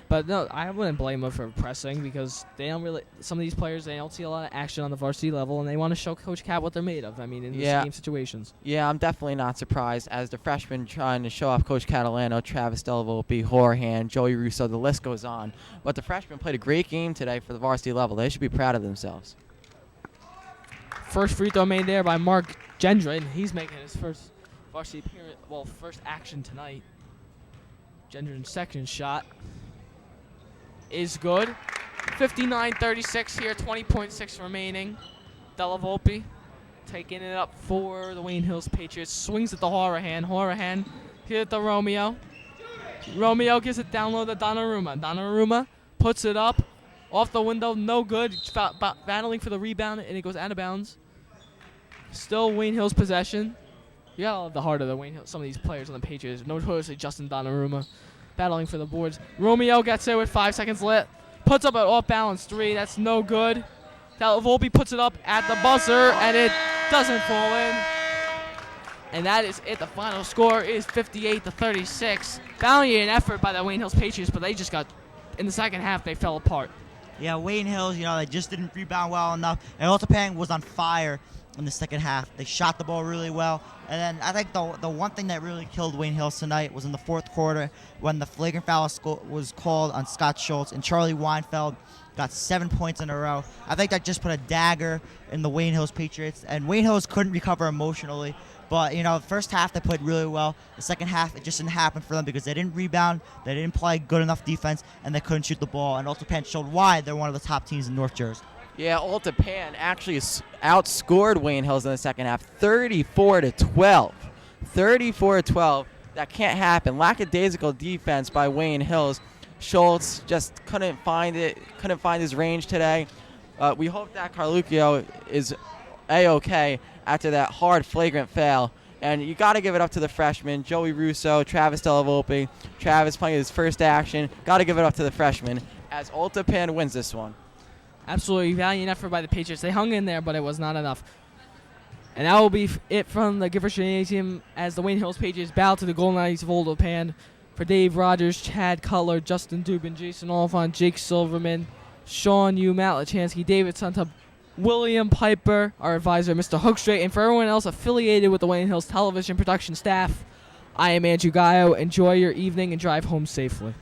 Speaker 4: But no, I wouldn't blame them for pressing, because they don't really. Some of these players, they don't see a lot of action on the varsity level, and they want to show Coach Cat what they're made of. I mean, in these game situations.
Speaker 5: Yeah, I'm definitely not surprised. As the freshmen trying to show off Coach Catalano, Travis Del Volpe, Horahan, Joey Russo, the list goes on. But the freshmen played a great game today for the varsity level. They should be proud of themselves.
Speaker 4: First free throw made there by Mark Gendron. He's making his first varsity appearance, first action tonight. Gendron's second shot is good. 59-36 here, 20.6 remaining. Della Volpe taking it up for the Wayne Hills Patriots. Swings it to Horahan. Horahan gives it to Romeo. Romeo gives it down low to Donnarumma. Donnarumma puts it up. Off the window, no good. Battling for the rebound, and it goes out of bounds. Still Wayne Hills possession. You gotta love the heart of the Wayne Hills. Some of these players on the Patriots, notoriously Justin Donnarumma, battling for the boards. Romeo gets it with 5 seconds left. Puts up an off-balance 3. That's no good. Volpe puts it up at the buzzer, and it doesn't fall in. And that is it. The final score is 58-36. Valiant effort by the Wayne Hills Patriots, but they just got, in the second half, they fell apart.
Speaker 6: Yeah, Wayne Hills, they just didn't rebound well enough. And Old Tappan was on fire in the second half. They shot the ball really well. And then I think the one thing that really killed Wayne Hills tonight was in the fourth quarter when the flagrant foul was called on Scott Schultz, and Charlie Weinfeld got 7 points in a row. I think that just put a dagger in the Wayne Hills Patriots, and Wayne Hills couldn't recover emotionally. But, the first half they played really well. The second half, it just didn't happen for them because they didn't rebound, they didn't play good enough defense, and they couldn't shoot the ball. And Olephant showed why they're one of the top teams in North Jersey.
Speaker 5: Yeah, Tappan actually outscored Wayne Hills in the second half, 34-12. 34-12. That can't happen. Lackadaisical defense by Wayne Hills. Schultz just couldn't find his range today. We hope that Carluccio is A-okay after that hard flagrant foul. And you got to give it up to the freshmen, Joey Russo, Travis Delavolpe. Travis playing his first action. Got to give it up to the freshmen as Tappan wins this one.
Speaker 4: Absolutely valiant effort by the Patriots. They hung in there, but it was not enough. And that will be it from the Gifford Gymnasium as the Wayne Hills Patriots bow to the Golden Knights of Olephant. For Dave Rogers, Chad Cutler, Justin Dubin, Jason Oliphant, Jake Silverman, Sean Yu, Matt Lechansky, David Suntup, William Pieper, our advisor, Mr. Hookstraight, and for everyone else affiliated with the Wayne Hills television production staff, I am Andrew Gayo. Enjoy your evening and drive home safely.